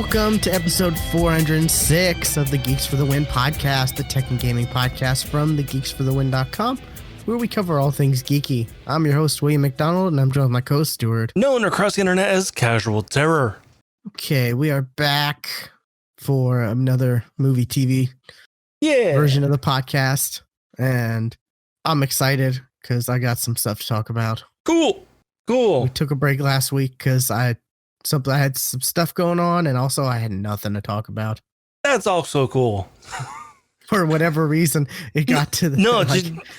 Welcome to episode 406 of the Geeks for the Win podcast, the tech and gaming podcast from thegeeksforthewin.com, where we cover all things geeky. I'm your host, William McDonald, and I'm joined with my co-host, Stuart. Known across the internet as Casual Terror. Okay, we are back for another movie TV version of the podcast, and I'm excited because I got some stuff to talk about. Cool. We took a break last week because I had some stuff going on, and also I had nothing to talk about. That's also cool. For whatever reason, it got to the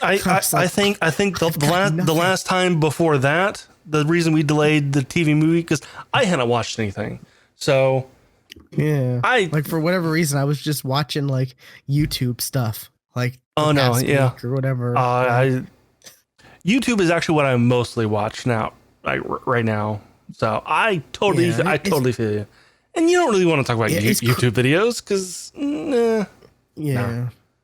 I think the last time before that, the reason we delayed the TV movie because I hadn't watched anything. So yeah, for whatever reason I was just watching like YouTube stuff, like or whatever. YouTube is actually what I mostly watch now, like right now. So I totally feel you. And you don't really want to talk about YouTube videos because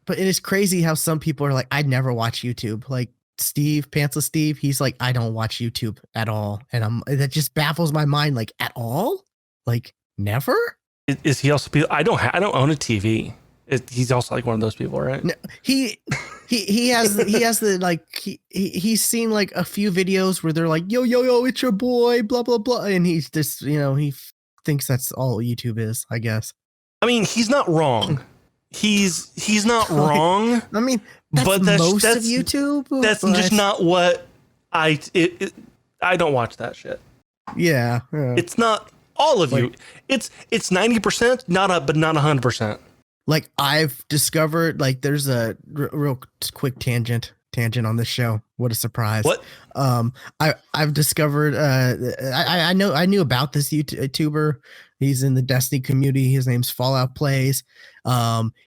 But it is crazy how some people are like, I'd never watch YouTube. Like Steve, Pantsless Steve, he's like, I don't watch YouTube at all. And that just baffles my mind. Like, at all? Like, never? Is he also? I don't own a TV. He's also like one of those people, right? No, he has the like he's seen like a few videos where they're like, yo, it's your boy, blah blah blah, and he's just he thinks that's all YouTube is, I guess. I mean, he's not wrong. He's not wrong. I mean, that's most of YouTube. That's just not what I don't watch that shit. Yeah. It's not all of you. It's 90%, but not 100%. Like I've discovered, like there's a real quick tangent on this show. What a surprise! What? I've discovered. I knew about this YouTuber. He's in the Destiny community. His name's Fallout Plays.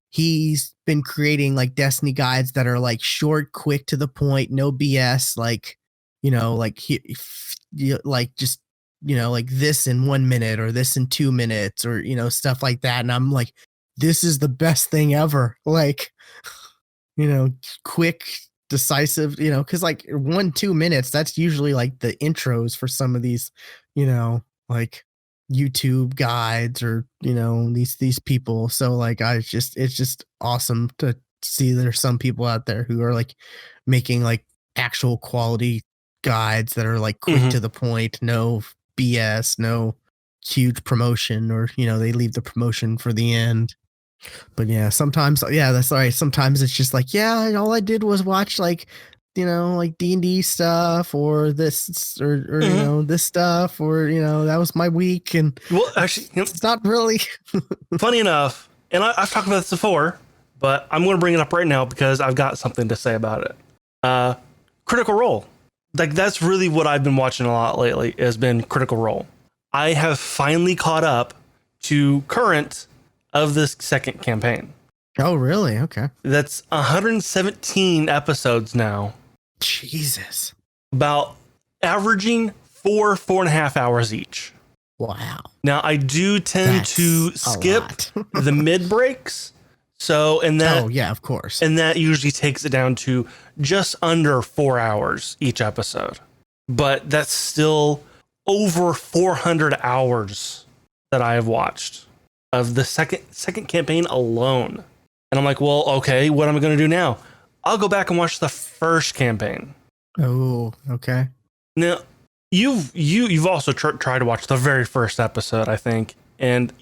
He's been creating like Destiny guides that are like short, quick, to the point, no BS. Like like this in 1 minute or this in 2 minutes or stuff like that. And I'm like, this is the best thing ever. Like, quick, decisive, because like 1-2 minutes, that's usually like the intros for some of these, like YouTube guides or, these people. So like, it's just awesome to see there's some people out there who are like making like actual quality guides that are like quick to the point, no BS, no huge promotion, or, they leave the promotion for the end. But yeah, sometimes, that's all right. Sometimes it's just like, all I did was watch like, like D&D stuff or this or this stuff or, that was my week. And well, actually, it's not really funny enough. And I've talked about this before, but I'm going to bring it up right now because I've got something to say about it. Critical Role. Like that's really what I've been watching a lot lately has been Critical Role. I have finally caught up to current of this second campaign. Oh, really? Okay. That's 117 episodes now. Jesus. About averaging 4.5 hours each. Wow. Now I do tend to skip the mid breaks. So, and that, oh yeah, of course. And that usually takes it down to just under 4 hours each episode. But that's still over 400 hours that I have watched of the second campaign alone. And I'm like, well, okay, what am I going to do now? I'll go back and watch the first campaign. Oh, okay. Now, you've also tried to watch the very first episode, I think. And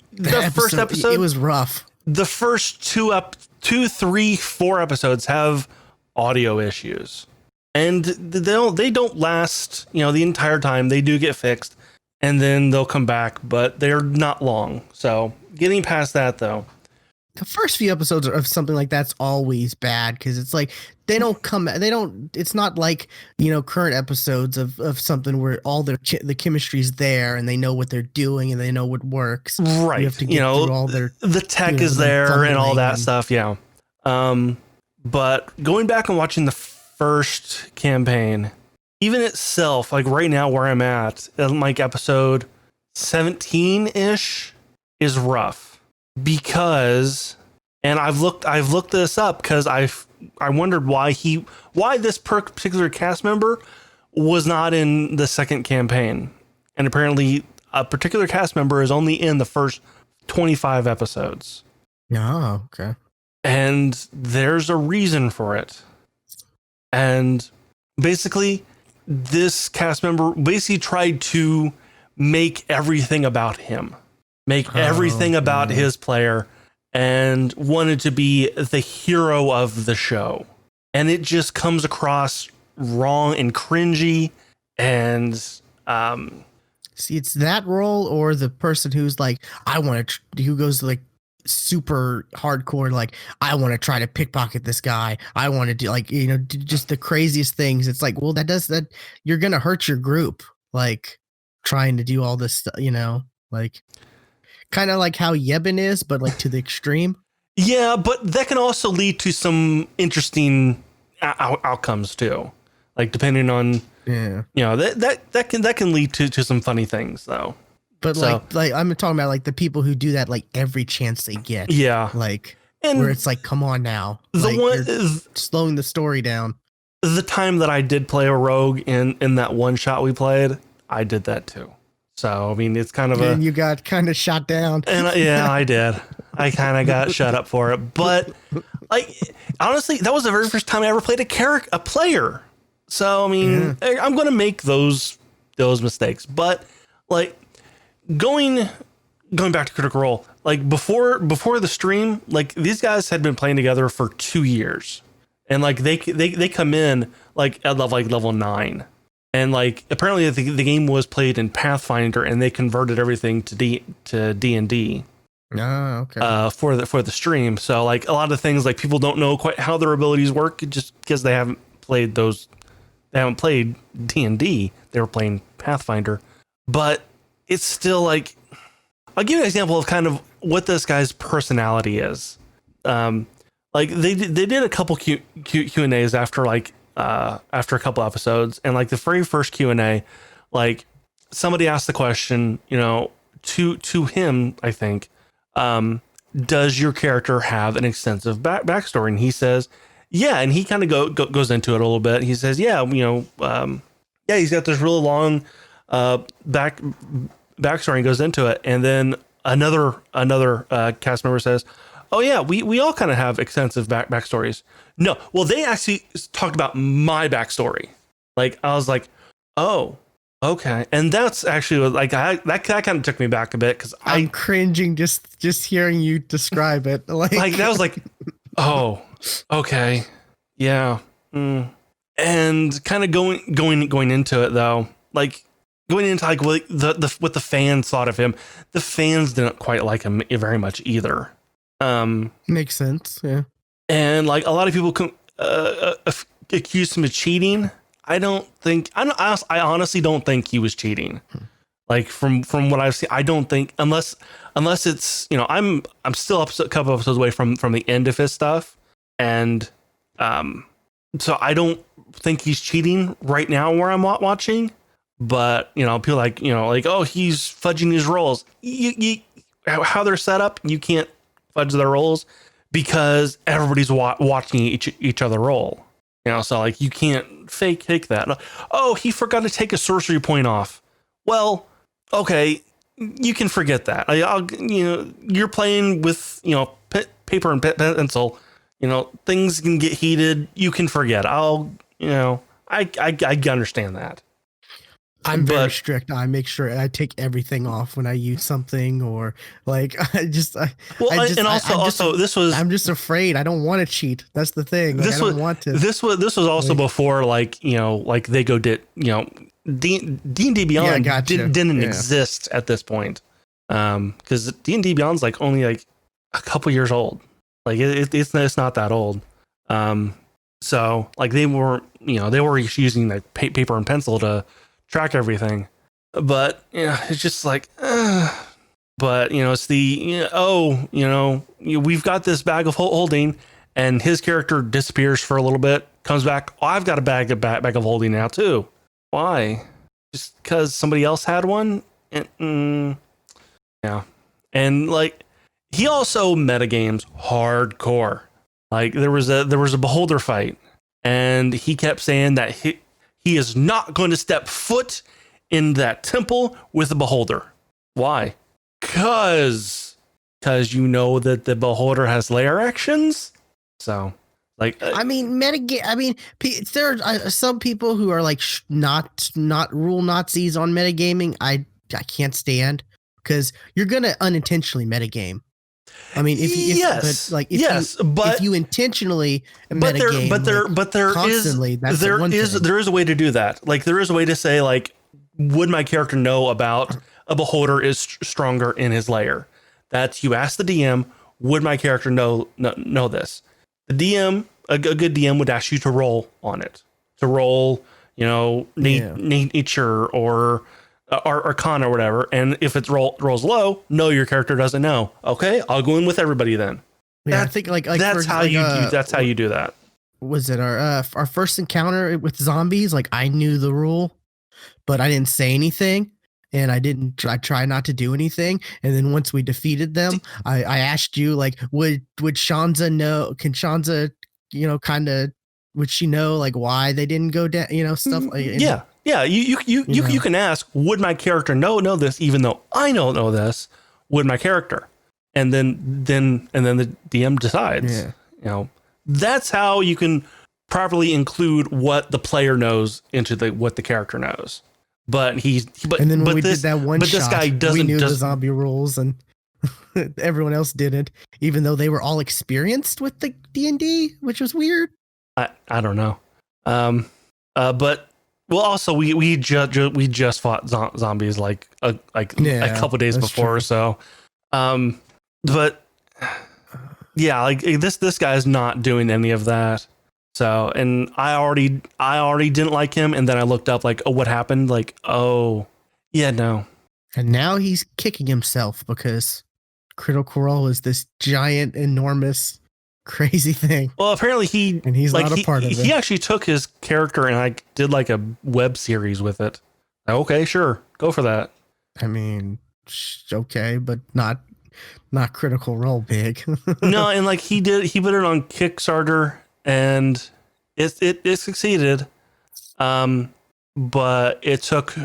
first episode, it was rough. The first 2, 3, 4 episodes have audio issues. And they don't last, the entire time. They do get fixed. And then they'll come back, but they're not long. So getting past that, though. The first few episodes of something like that's always bad because it's like it's not like, current episodes of something where all the chemistry's there and they know what they're doing and they know what works. Right. You have to get through all the tech is there and all that stuff. Yeah. But going back and watching the first campaign, even itself, like right now where I'm at, like episode 17-ish is rough because, and I've looked this up because I wondered why this particular cast member was not in the second campaign. And apparently a particular cast member is only in the first 25 episodes. Oh, okay. And there's a reason for it. And basically, this cast member basically tried to make everything about him, make everything about his player, and wanted to be the hero of the show. And it just comes across wrong and cringy. And see, it's that role or the person who's like, who goes like super hardcore, like, I want to try to pickpocket this guy. I want to do like, do just the craziest things. It's like, well, that you're going to hurt your group. Like trying to do all this stuff, like kind of like how Yebin is, but like to the extreme. Yeah, but that can also lead to some interesting outcomes too. Like depending on, that can lead to some funny things though. But like I'm talking about like the people who do that like every chance they get. Yeah, like and where it's like, come on now, the like, one you're slowing the story down. The time that I did play a rogue in that one shot we played, I did that too. So I mean, it's kind of and you got kind of shot down. And I did. I kind of got shut up for it. But like honestly, that was the very first time I ever played a player. So I mean, I'm going to make those mistakes. But like going back to Critical Role, like before the stream, like these guys had been playing together for 2 years, and like they come in like at level 9, and like apparently the game was played in Pathfinder, and they converted everything to D&D. Oh, okay. For the stream. So like a lot of things, like people don't know quite how their abilities work just because they haven't played D&D. They were playing Pathfinder, but it's still like, I'll give you an example of kind of what this guy's personality is. Like they did a couple Q&As after after a couple episodes, and like the very first Q&A, like somebody asked the question, to him, I think, does your character have an extensive backstory? And he says, yeah, and he kind of goes into it a little bit. He says, yeah, he's got this really long backstory and goes into it. And then another cast member says, oh yeah, we all kind of have extensive backstories. No, well, they actually talked about my backstory. Like I was like, oh, okay. And that's actually like that kind of took me back a bit, because I'm cringing just hearing you describe it. Like that was like, oh, okay, yeah. And kind of going into it though, like going into like what the fans thought of him. The fans didn't quite like him very much either. Makes sense, yeah. And like a lot of people accused him of cheating. I honestly don't think he was cheating. Like from what I've seen, I don't think, unless it's, I'm still a couple episodes away from the end of his stuff, and so I don't think he's cheating right now where I'm watching. But people like oh, he's fudging his rolls. How they're set up, you can't fudge their rolls because everybody's watching each other roll. So like you can't fake that. Oh, he forgot to take a sorcery point off. Well, okay, you can forget that. You're playing with paper and pencil. Things can get heated. You can forget. I understand that. I'm very strict. I make sure I take everything off when I use something, or like I'm just afraid. I don't want to cheat. That's the thing. Like, I don't want to. This was also before they go did D&D Beyond didn't exist at this point, because D&D Beyond's like only like a couple years old. Like it's not that old. So like they were using like paper and pencil to track everything, but it's just like but it's the we've got this bag of holding, and his character disappears for a little bit, comes back, oh, I've got a bag of holding now too. Why? Just because somebody else had one? Yeah. And like he also metagames hardcore. Like there was a beholder fight, and he kept saying that he is not going to step foot in that temple with a beholder. Why? Because because you know that the beholder has layer actions. So, like, I mean, metagame. I mean, there are some people who are like not rule Nazis on metagaming. I can't stand because you're gonna unintentionally metagame. I mean, if you intentionally metagame, there is a way to do that. Like, there is a way to say, like, would my character know about a beholder is stronger in his layer? That's, you ask the DM, would my character know this? The DM, a good DM would ask you to roll on it, to roll, nature or Arcana or whatever. And if it rolls low, no, your character doesn't know. Okay, I'll go in with everybody then. Yeah, I think like that's how you do that. Was it our first encounter with zombies? Like, I knew the rule, but I didn't say anything. And I try not to do anything. And then once we defeated them, I asked you, like, would Shanza know? Can Shanza, would she know, like, why they didn't go down, stuff like. Yeah. You can ask, would my character know this, even though I don't know this, would my character? And then the DM decides. Yeah. That's how you can properly include what the player knows into what the character knows. But and then when we did that one shot, this guy we knew the zombie rules, and everyone else didn't, even though they were all experienced with the D&D, which was weird. I don't know. But also we just fought zombies like a couple days before or so. But yeah, like this guy's not doing any of that. So, and I already didn't like him, and then I looked up, like, oh, what happened? Like, oh, yeah, no. And now he's kicking himself because Critical Role is this giant, enormous, crazy thing. Well, apparently he's not a part of it. He actually took his character and like did like a web series with it. Okay, sure, go for that. I mean, okay, but not Critical Role big. No, and like he put it on Kickstarter. And it succeeded, but it took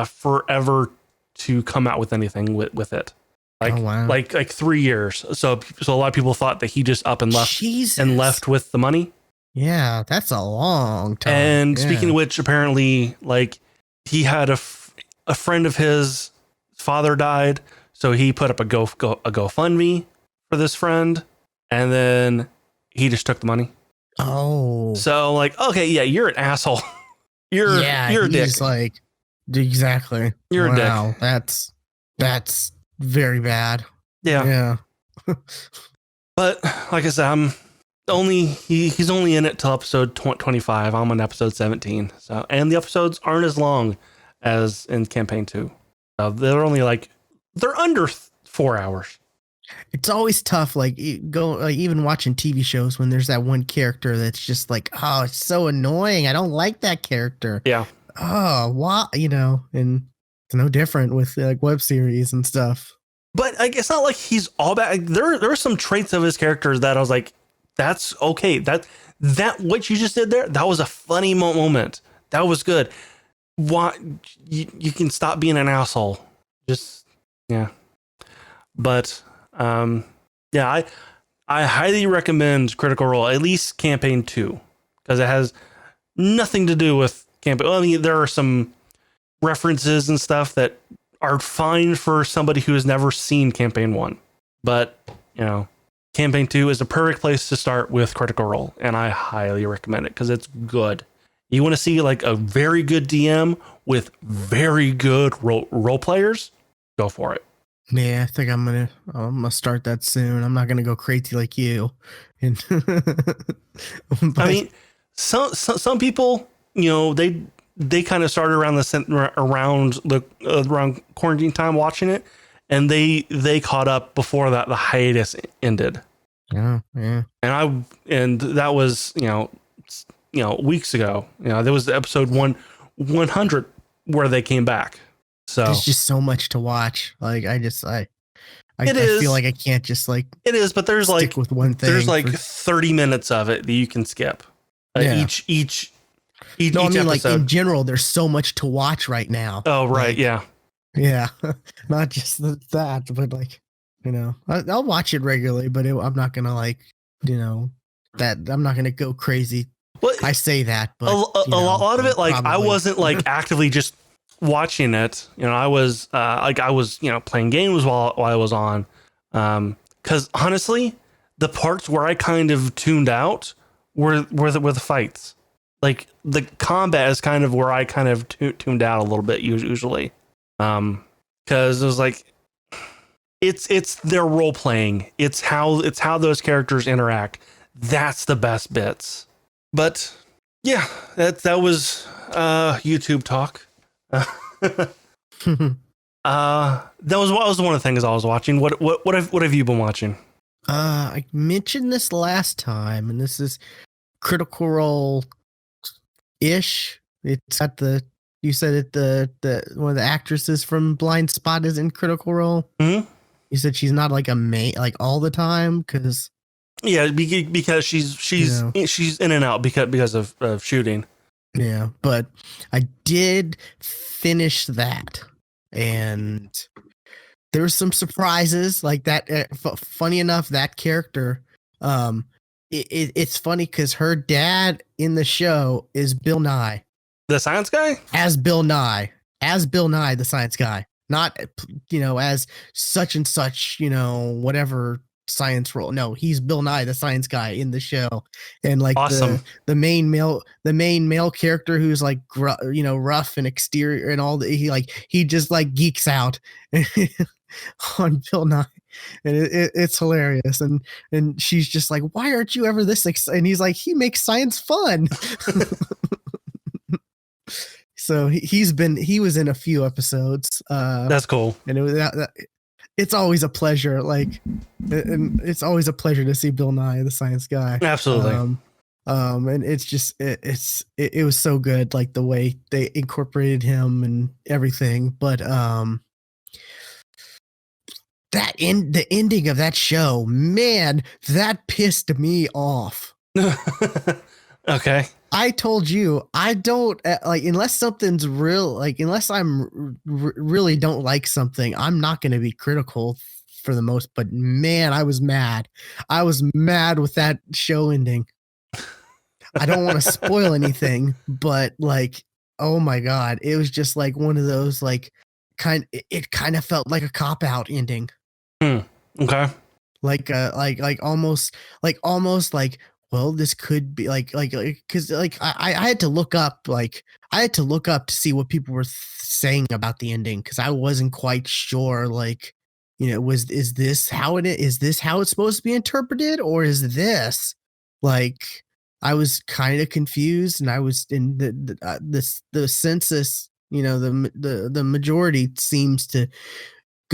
forever to come out with anything with it. Like 3 years. So a lot of people thought that he just up and left. Jesus. And left with the money. Yeah, that's a long time. And speaking of which, apparently, like, he had a friend of his father died, so he put up a GoFundMe for this friend, and then he just took the money. Oh, so like, okay, yeah, you're an asshole. You're a dick. Like, exactly. You're a dick. That's very bad. Yeah. But like I said, he's only in it till episode 25. I'm on episode 17. So, and the episodes aren't as long as in campaign 2. They're under 4 hours. It's always tough, like, even watching TV shows when there's that one character that's just like, oh, it's so annoying. I don't like that character. Yeah. Oh, why? And it's no different with like web series and stuff. But like, it's not like he's all bad. Like, there are some traits of his characters that I was like, that's okay. That what you just did there, that was a funny moment. That was good. Why you can stop being an asshole. Just, yeah. But yeah, I highly recommend Critical Role, at least campaign 2, because it has nothing to do with campaign. Well, I mean, there are some references and stuff that are fine for somebody who has never seen campaign 1, but campaign 2 is a perfect place to start with Critical Role, and I highly recommend it because it's good. You want to see like a very good DM with very good role players? Go for it. Yeah, I think I'm gonna start that soon. I'm not gonna go crazy like you. And I mean, some people, they kind of started around quarantine time watching it, and they caught up before the hiatus ended. Yeah. And that was weeks ago. There was the episode 100 where they came back. So there's just so much to watch. Like, I feel like I can't just like. It is, but there's stick with one thing. There's like 30 minutes of it that you can skip. Each no, I mean, episode. like, in general, there's so much to watch right now. Oh, right. Like, yeah. Yeah. Not just that, but like, I'll watch it regularly, but I'm not gonna like, that I'm not gonna go crazy. Well, I say that, a, but a lot of it, like I probably. wasn't like actively just watching it. I was playing games while I was on. Because honestly, the parts where I kind of tuned out were the fights. Like the combat is kind of where I kind of tuned out a little bit usually. Because it was like it's their role playing. It's how those characters interact. That's the best bits. But yeah, that was YouTube talk. That was one of the things I was watching. What have you been watching? I mentioned this last time, and this is Critical Role ish. It's at you said it the one of the actresses from Blind Spot is in Critical Role. Mm-hmm. You said she's not like a main like all the time because because she's in and out because of shooting. Yeah, but I did finish that, and there were some surprises like that. Funny enough, that character, it's funny because her dad in the show is Bill Nye, the science guy, as Bill Nye, the science guy, not as such and such, whatever science role. No, he's Bill Nye, the science guy in the show, and like awesome. the main male character who's like rough and exterior and all he just like geeks out on Bill Nye, and it's hilarious. And she's just like, why aren't you ever this and he's like, he makes science fun. So he was in a few episodes. That's cool. And it was it's always a pleasure. Like, and it's always a pleasure to see Bill Nye, the science guy. Absolutely. And it's just it was so good, like the way they incorporated him and everything. But the ending of that show, man, that pissed me off. Okay. I told you I don't like unless something's real, like unless I'm really don't like something, I'm not going to be critical for the most. But man, I was mad. I was mad with that show ending. I don't want to spoil anything, but like, oh my god, it was just like one of those like it kind of felt like a cop out ending. Okay. Like almost like, well, this could be because I had to look up to see what people were saying about the ending, because I wasn't quite sure, like, is this how it's supposed to be interpreted, or is this like, I was kind of confused, and I was in the census, the majority seems to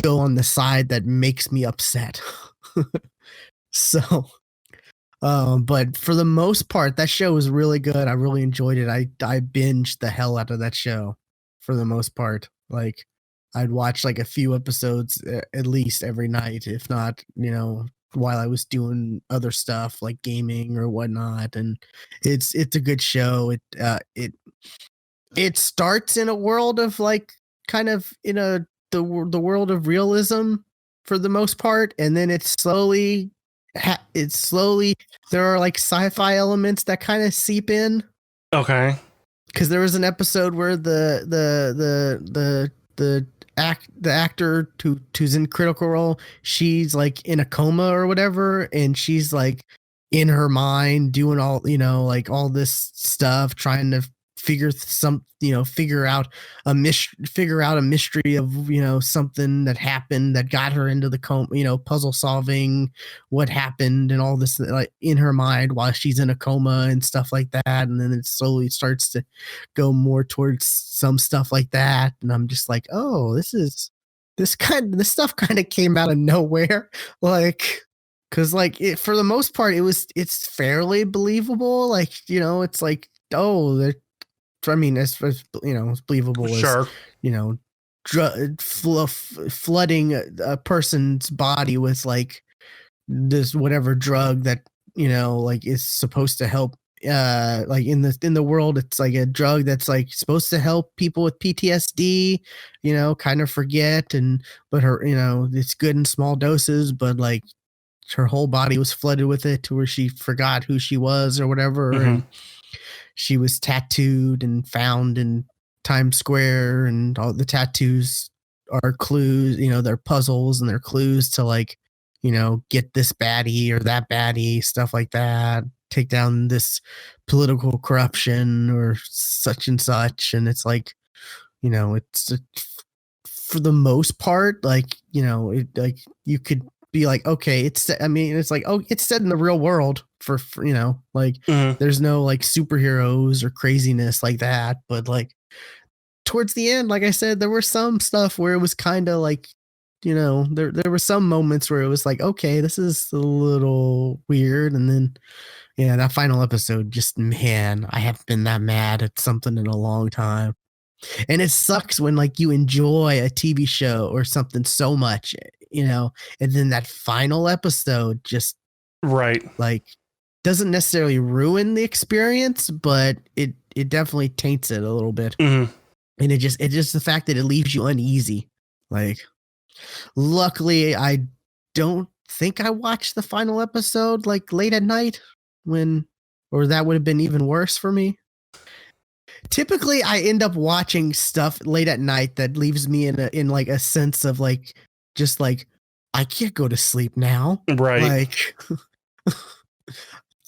go on the side that makes me upset. So but for the most part, that show was really good. I really enjoyed it. I binged the hell out of that show for the most part. Like, I'd watch like a few episodes at least every night, if not, while I was doing other stuff like gaming or whatnot. And it's a good show. It starts in a world of like kind of the world of realism for the most part, and then it's slowly there are like sci-fi elements that kind of seep in. Okay. Because there was an episode where the actor who's in Critical Role, she's like in a coma or whatever, and she's like in her mind doing all like all this stuff, trying to figure out a mystery of something that happened that got her into the coma, puzzle solving what happened and all this, like, in her mind while she's in a coma and stuff like that. And then it slowly starts to go more towards some stuff like that, and I'm just like, oh, this stuff kind of came out of nowhere. Like, because like for the most part it's fairly believable, like, it's like, oh, they're, I mean, as believable sure. as, flooding a person's body with like this whatever drug that like is supposed to help like in the world, it's like a drug that's like supposed to help people with PTSD, kind of forget, but her, it's good in small doses, but like her whole body was flooded with it to where she forgot who she was or whatever. Mm-hmm. And she was tattooed and found in Times Square, and all the tattoos are clues, they're puzzles and they're clues to like, get this baddie or that baddie, stuff like that, take down this political corruption or such and such. And it's like, it's for the most part, like, like you could be like, okay, it's like, oh, it's set in the real world for like Mm-hmm. there's no like superheroes or craziness like that. But like towards the end, like I said, there were some stuff where it was kind of like, there were some moments where it was like, okay, this is a little weird. And then, yeah, that final episode, just, man, I haven't been that mad at something in a long time. And it sucks when like you enjoy a TV show or something so much, and then that final episode just Right. like doesn't necessarily ruin the experience, but it definitely taints it a little bit. Mm-hmm. And it just the fact that it leaves you uneasy. Like, luckily, I don't think I watched the final episode like late at night or that would have been even worse for me. Typically, I end up watching stuff late at night that leaves me in like a sense of like, just like, I can't go to sleep now. Right. Like,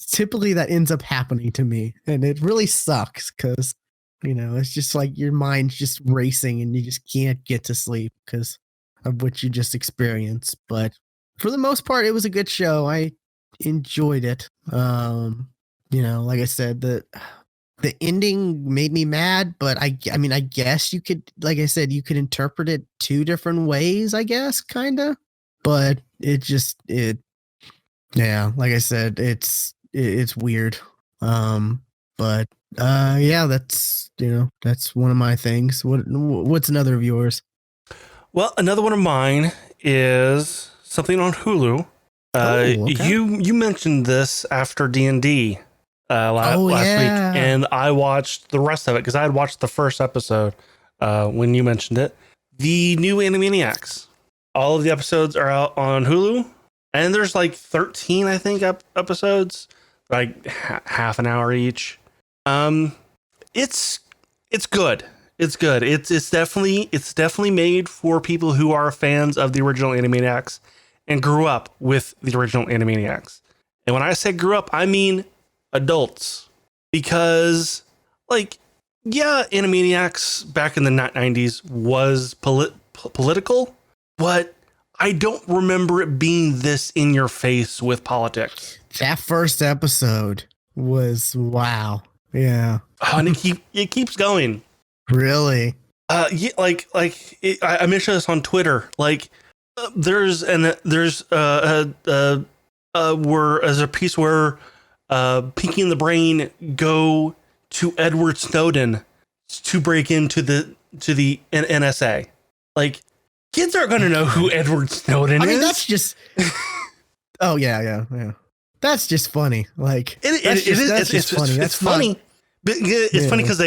typically that ends up happening to me, and it really sucks because, it's just like your mind's just racing and you just can't get to sleep because of what you just experienced. But for the most part, it was a good show. I enjoyed it. Like I said, the ending made me mad, but I mean, I guess you could, like I said, you could interpret it two different ways, I guess, kind of. But yeah, like I said, it's weird. But yeah, that's one of my things. What's another of yours? Well, another one of mine is something on Hulu. Okay. You mentioned this after D&D last week, and I watched the rest of it because I had watched the first episode when you mentioned it. The new Animaniacs. All of the episodes are out on Hulu, and there's like 13, I think, episodes, like half an hour each. It's good. It's good. It's definitely made for people who are fans of the original Animaniacs and grew up with the original Animaniacs. And when I say grew up, I mean adults, because like, yeah, Animaniacs back in the 90s was political, but I don't remember it being this in your face with politics. That first episode was wow. Yeah. Oh, and it keeps going. Really? Yeah, I mentioned this on Twitter. Like, there's a piece where Pinky and the Brain go to Edward Snowden to break into the NSA. Like, kids aren't going to know who Edward Snowden is. I mean, that's just. Oh yeah. That's just funny. Like, it's funny. That's funny. It's funny because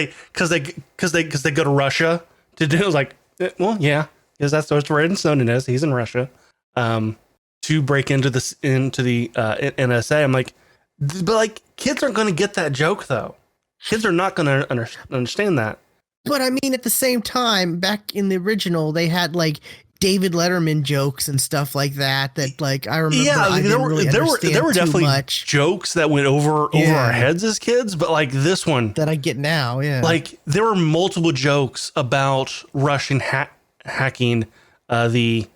they go to Russia to do it. Like, well, yeah, because that's where Edward Snowden is. He's in Russia, to break into the NSA. I'm like, but like, kids aren't going to get that joke though. Kids are not going to understand that. But I mean, at the same time, back in the original, they had like David Letterman jokes and stuff like that. That like I remember. Yeah, there were definitely much jokes that went over our heads as kids, but like this one that I get now, yeah. Like there were multiple jokes about Russian hacking the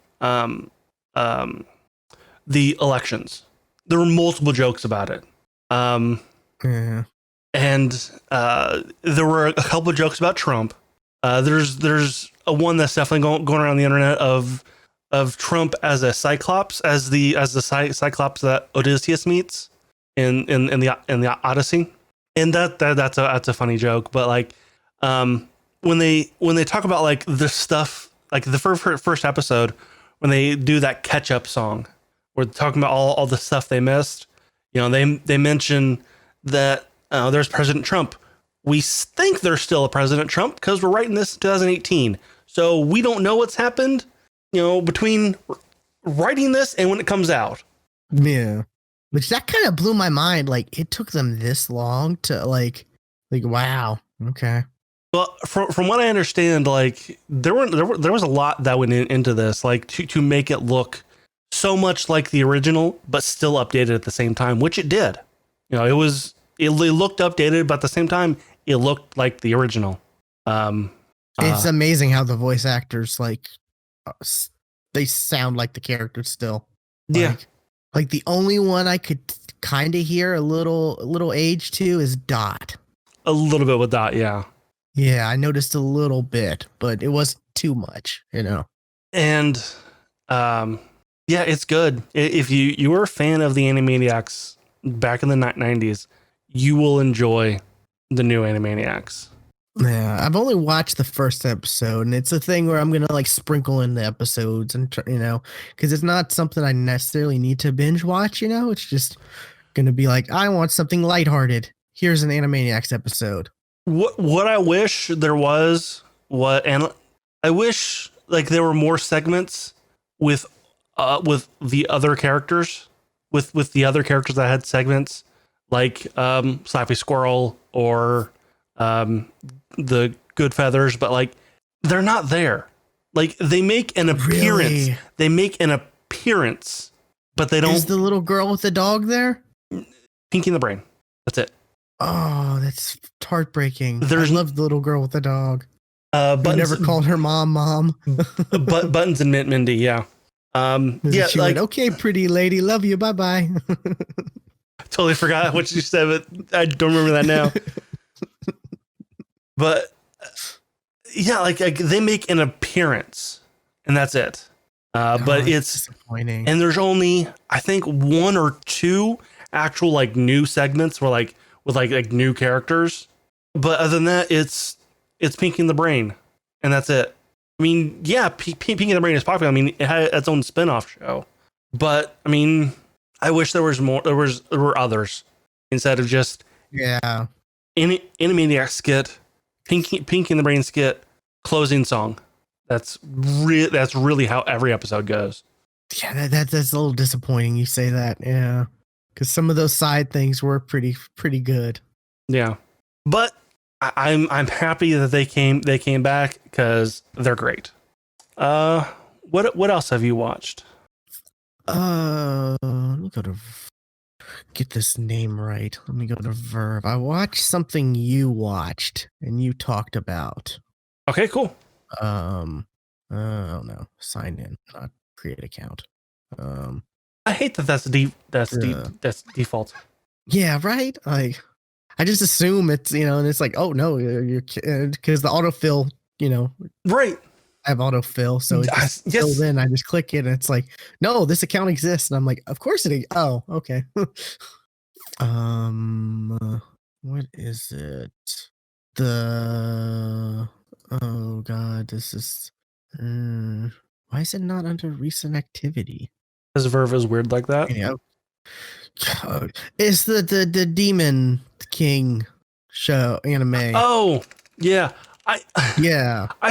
elections. There were multiple jokes about it. Yeah. And there were a couple of jokes about Trump. There's a one that's definitely going around the internet of Trump as a Cyclops, as the Cyclops that Odysseus meets in the Odyssey, and that's a funny joke. But like, when they talk about like the stuff, like the first episode, when they do that catch up song, where they're talking about all the stuff they missed, they mention that There's President Trump. We think there's still a President Trump because we're writing this in 2018. So we don't know what's happened, between writing this and when it comes out. Yeah. Which that kind of blew my mind. Like, it took them this long to like, wow. Okay. Well, from what I understand, like there was a lot that went into this, like to make it look so much like the original, but still updated at the same time, which it did. It looked updated, but at the same time, it looked like the original. It's amazing how the voice actors they sound like the characters still. Yeah. Like the only one I could kind of hear a little age to is Dot. A little bit with Dot, yeah. Yeah, I noticed a little bit, but it wasn't too much, And yeah, it's good. If you were a fan of the Animaniacs back in the 90s, you will enjoy the new Animaniacs. Yeah, I've only watched the first episode, and it's a thing where I'm gonna like sprinkle in the episodes, and because it's not something I necessarily need to binge watch. It's just gonna be like, I want something lighthearted. Here's an Animaniacs episode. What I wish there was, and I wish like there were more segments with the other characters, with the other characters that had segments like Slappy Squirrel or the Good Feathers, but like they're not there. Like they make an appearance. Really? They make an appearance, but they don't. Is the little girl with the dog there? Pinky and the Brain. That's it. Oh, that's heartbreaking. I love the little girl with the dog. Buttons, never called her mom. but Buttons and Mindy, yeah. Yeah, she went, okay, pretty lady, love you, bye. Totally forgot what you said, but I don't remember that now. But yeah, like they make an appearance, and that's it. But it's disappointing. And there's only, I think, 1 or 2 actual like new segments where like with like new characters. But other than that, it's Pinky and the Brain, and that's it. I mean, yeah, Pinky and the Brain is popular. I mean, it had its own spin-off show, but I mean, I wish there was more. There were others instead of just Animaniacs skit, Pinky and the Brain skit, closing song. That's really how every episode goes. Yeah, that's a little disappointing. You say that, yeah, because some of those side things were pretty good. Yeah, but I'm happy that they came back because they're great. What else have you watched? Let me go to get this name right. Let me go to Verve. I watched something you watched and you talked about. Okay, cool. Oh no, sign in, not create account. I hate that's default. Yeah, right. Like, I just assume it's and it's like, oh no, you're because the autofill, right. I have autofill, so it just fills in. I just click it, and it's like, no, this account exists, and I'm like, of course it. Oh, okay. What is it? Oh god, this is. Why is it not under recent activity? Because Verve is weird like that. Yeah. It's the Demon King show anime. Oh yeah, I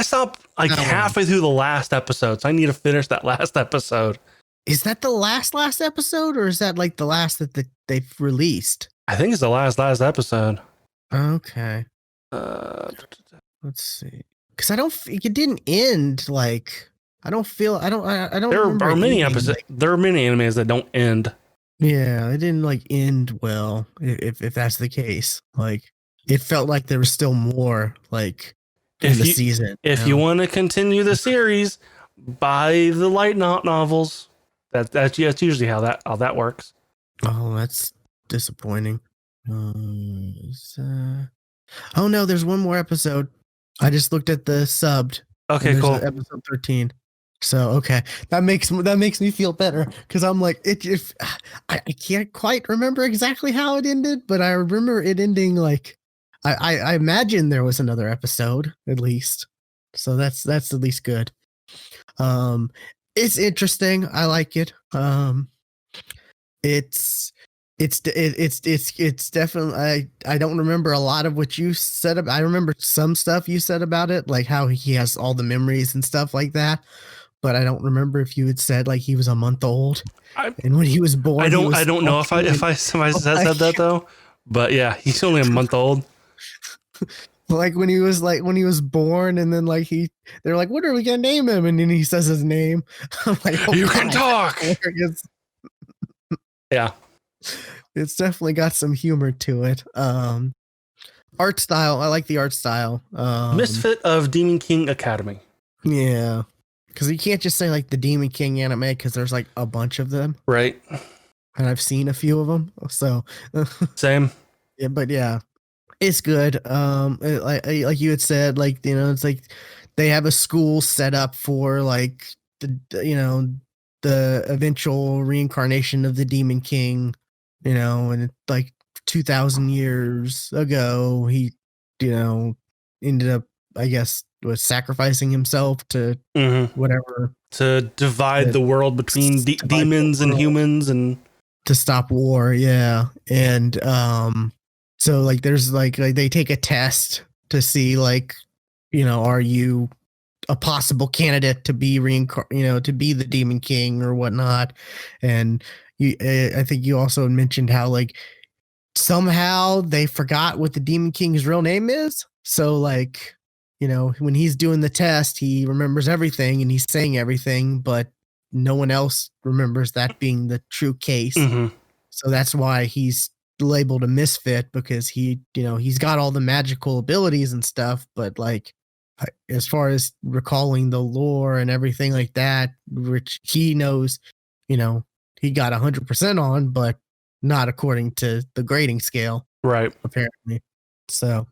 stopped like halfway through the last episode, so I need to finish that last episode. Is that the last episode, or is that like the last that they've released? I think it's the last episode. Okay. Let's see, because I don't. It didn't end like. I don't. There are many episodes. There are many animes that don't end. Yeah, it didn't like end well. If that's the case, like it felt like there was still more like in the season. If you want to continue the series, buy the light novels. That's usually how that works. Oh, that's disappointing. Oh no, there's one more episode. I just looked at the subbed. Okay, cool. Episode 13. So okay, that makes me feel better because I'm like I can't quite remember exactly how it ended, but I remember it ending like I imagine there was another episode at least, so that's at least good. It's interesting. I like it. It's It's definitely I don't remember a lot of what you said about. I remember some stuff you said about it, like how he has all the memories and stuff like that, but I don't remember if you had said like he was a month old I and when he was born he I was don't know talking if I said like, that though, but yeah, he's only a month old. like when he was born and then like they're like, what are we gonna name him, and then he says his name. I'm like, oh You god, can talk. Yeah. It's definitely got some humor to it. Art style, I like the art style. Misfit of Demon King Academy. Yeah, because you can't just say like the Demon King anime because there's like a bunch of them, Right. and I've seen a few of them. So, Same. yeah, but yeah, it's good. Like you had said, like it's like they have a school set up for like the eventual reincarnation of the Demon King, and it's like 2,000 years ago, he, ended up, I guess, was sacrificing himself to whatever to divide the world between demons and humans and to stop war. Yeah. And so like there's like they take a test to see like, are you a possible candidate to be to be the Demon King or whatnot. And I think you also mentioned how like somehow they forgot what the Demon King's real name is. So like, when he's doing the test, he remembers everything and he's saying everything, but no one else remembers that being the true case. So that's why he's labeled a misfit, because he's got all the magical abilities and stuff, but like as far as recalling the lore and everything like that, which he knows, he got 100% on, but not according to the grading scale, right? Apparently. So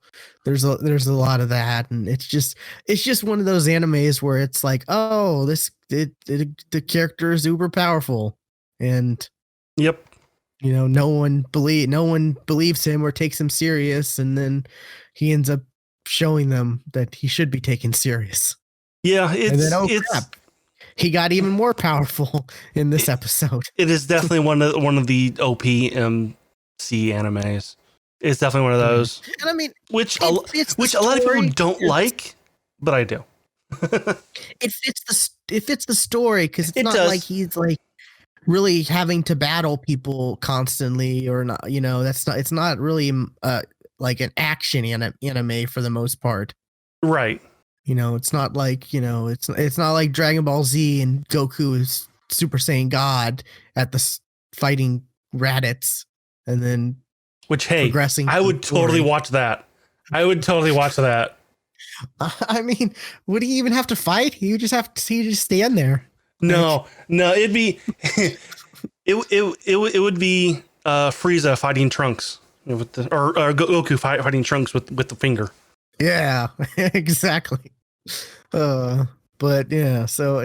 there's a lot of that, and it's just one of those animes where it's like, oh, the character is uber powerful, and yep, no one believes him or takes him serious, and then he ends up showing them that he should be taken serious. Yeah, crap, he got even more powerful in this episode. It is definitely one of the OPMC animes. It's definitely one of those. And I mean, which a lot of people don't like, but I do. It fits the story because it's not like he's like really having to battle people constantly or not. It's not really like an action anime for the most part. Right. It's not like it's not like Dragon Ball Z and Goku is Super Saiyan God at the fighting Raditz and then progressing. I would totally watch that. I would totally watch that. I mean, would he even have to fight? He would just stand there. No, it'd be it would be Frieza fighting Trunks with or Goku fighting Trunks with the finger. Yeah, exactly. But yeah, so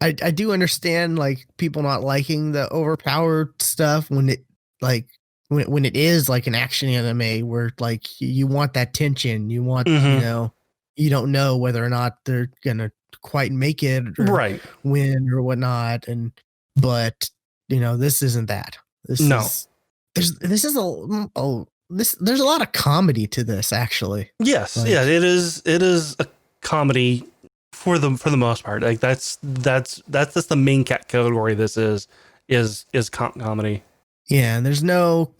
I do understand like people not liking the overpowered stuff when it like when it is like an action anime where like you want that tension, you want you don't know whether or not they're gonna quite make it or win or whatnot, but this isn't that. There's a lot of comedy to this, actually. Yes, it is a comedy for the most part. Like that's the main category. This is comedy. Yeah, and there's no.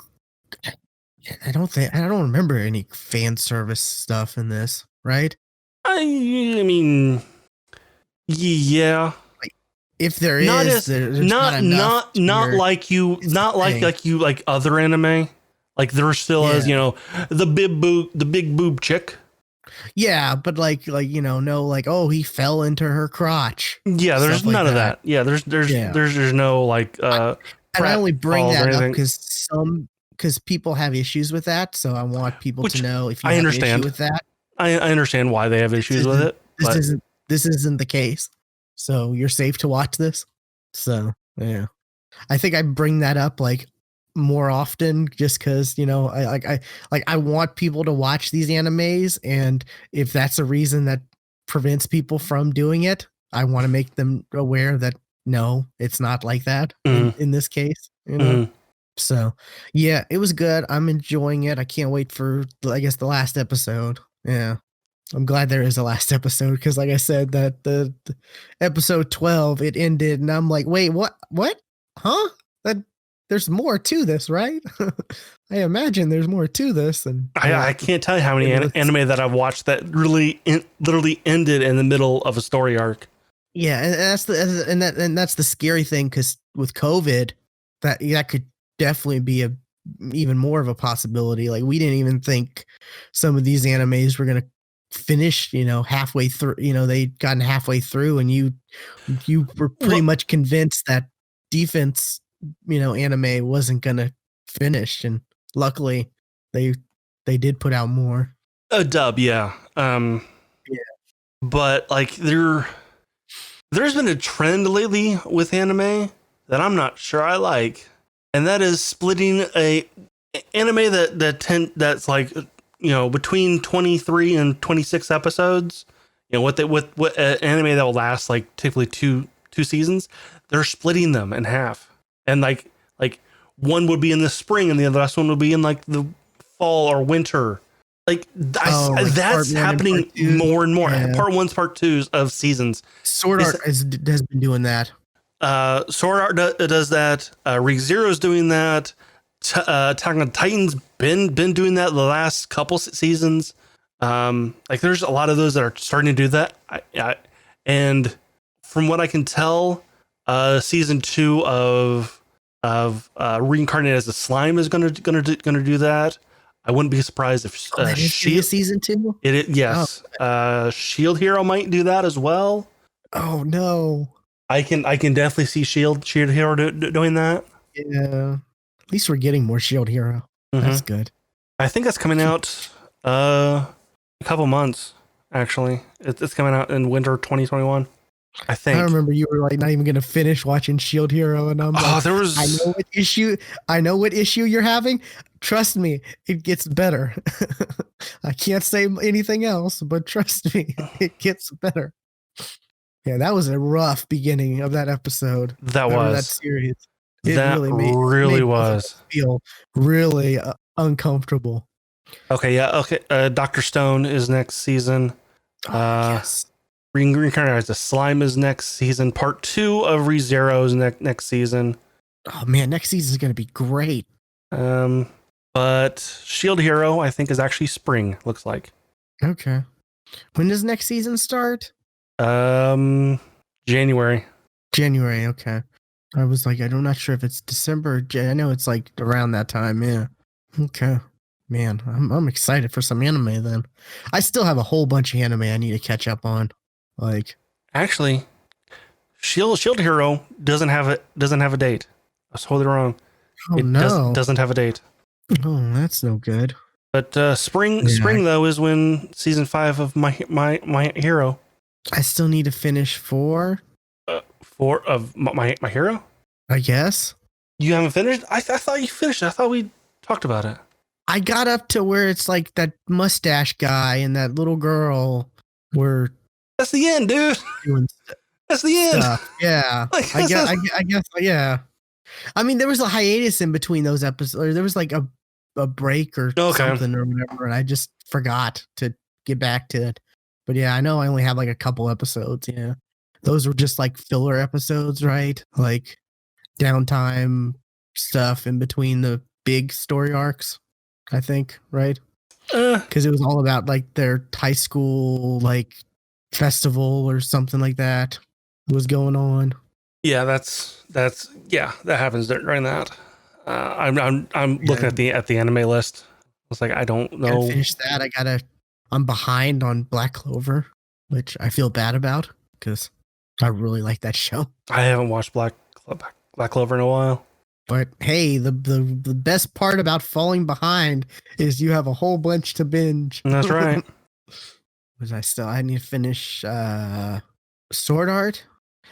I don't remember any fan service stuff in this, right? I mean, yeah. If there is, there's not like other anime. Like there still is, the big boob chick. Yeah, but like no, like, oh, he fell into her crotch. Yeah, there's none of that. Yeah, there's no like and I only bring that up because people have issues with that, so I want people to know if you have an issue with that. I understand why they have issues with it. This isn't the case. So you're safe to watch this. So yeah. I think I bring that up like more often just because I want people to watch these animes, and if that's a reason that prevents people from doing it, I want to make them aware that no, it's not like that in this case. So, yeah, it was good. I'm enjoying it. I can't wait for, I guess, the last episode. Yeah. I'm glad there is a last episode because, like I said, that the episode 12 it ended, and I'm like, wait, what, huh? That there's more to this, right? I imagine there's more to this, and I can't tell you how many anime that I've watched that really literally ended in the middle of a story arc. Yeah, and that's the scary thing because with COVID, that could definitely be a even more of a possibility. Like we didn't even think some of these animes were gonna finish, halfway through. They'd gotten halfway through, and you were pretty much convinced that defense, anime wasn't gonna finish, and luckily they did put out more. A dub, yeah. Yeah. But like there's been a trend lately with anime that I'm not sure I like, and that is splitting a anime that's like between 23 and 26 episodes. What anime that will last like typically two seasons. They're splitting them in half, and like one would be in the spring, and the last one would be in like the fall or winter. Like that's happening more and more. Yeah. Part 1s, part 2s of seasons. Sword Art has been doing that. Sword Art does that. Re:Zero's doing that. Attack on Titan's been doing that the last couple seasons. Like there's a lot of those that are starting to do that. And from what I can tell, season 2 of Reincarnated as a Slime is gonna do that. I wouldn't be surprised if season 2. Yes. Oh. Shield Hero might do that as well. Oh no! I can definitely see Shield Hero doing that. Yeah. At least we're getting more Shield Hero. Mm-hmm. That's good. I think that's coming out a couple months. Actually, it's coming out in winter 2021. I think. I remember you were like not even going to finish watching Shield Hero, and I'm like, there was. I know what issue you're having. Trust me, it gets better. I can't say anything else, but trust me, it gets better. Yeah, that was a rough beginning of that episode. That series. That really was. Feel really uncomfortable. Okay, yeah, okay. Dr. Stone is next season. Yes. Reincarnated as a Slime is next season. Part 2 of Re:Zero is next season. Oh man, next season is going to be great. But Shield Hero, I think, is actually spring. Looks like. Okay. When does next season start? January. January. Okay. I was like, I'm not sure if it's December. I know it's like around that time. Yeah. Okay. Man, I'm excited for some anime then. I still have a whole bunch of anime I need to catch up on. Like, actually, Shield Hero doesn't have a date. I was totally wrong. Oh, no. Doesn't have a date. Oh, that's no good. But spring though is when season 5 of my hero. I still need to finish 4. 4 of my hero. I guess you haven't finished. I thought you finished. I thought we talked about it. I got up to where it's like that mustache guy and that little girl were. That's the end, dude. That's the end. Yeah. Like, I guess. Yeah. I mean, there was a hiatus in between those episodes. There was like a break or something or whatever, and I just forgot to get back to it. But yeah, I know I only have like a couple episodes. Yeah. Those were just like filler episodes, right? Like downtime stuff in between the big story arcs, I think, right? Because it was all about like their high school like festival or something like that was going on. Yeah, that happens during that. I'm looking at the anime list. It's like I don't know. Gotta finish that. I'm behind on Black Clover, which I feel bad about because I really like that show. I haven't watched Black Clover in a while. But hey, the best part about falling behind is you have a whole bunch to binge. That's right. I need to finish Sword Art.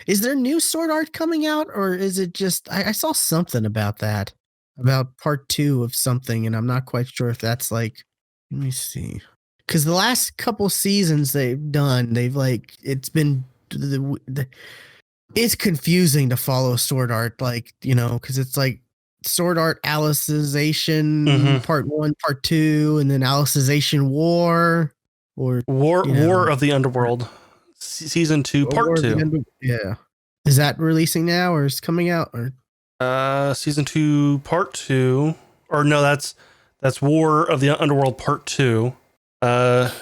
Is there new Sword Art coming out, or is it just I saw something about that, about part 2 of something, and I'm not quite sure if that's like, let me see. Because the last couple seasons they've like, it's been it's confusing to follow Sword Art, like, because it's like Sword Art Alicization Mm-hmm. Part 1, Part 2, and then Alicization War, or War of the Underworld, season 2, part War of the 2. End. Yeah, is that releasing now or is coming out or? Season 2, part 2, or no, that's War of the Underworld part 2.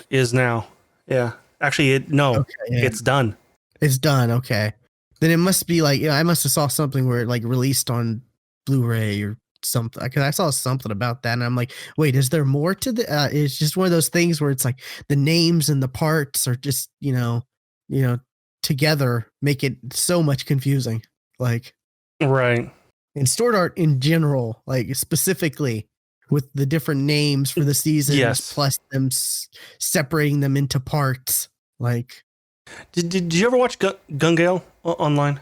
Is now. Yeah, actually, Okay, yeah. it's done. It's done. Okay, then it must be like I must have saw something where it like released on Blu-ray or something because I saw something about that and I'm like, wait, is there more to the? It's just one of those things where it's like the names and the parts are just you know together make it so much confusing. Like Right. in Sword Art in general, like specifically with the different names for the seasons, Yes. plus them separating them into parts. Like, Did you ever watch Gun Gale online?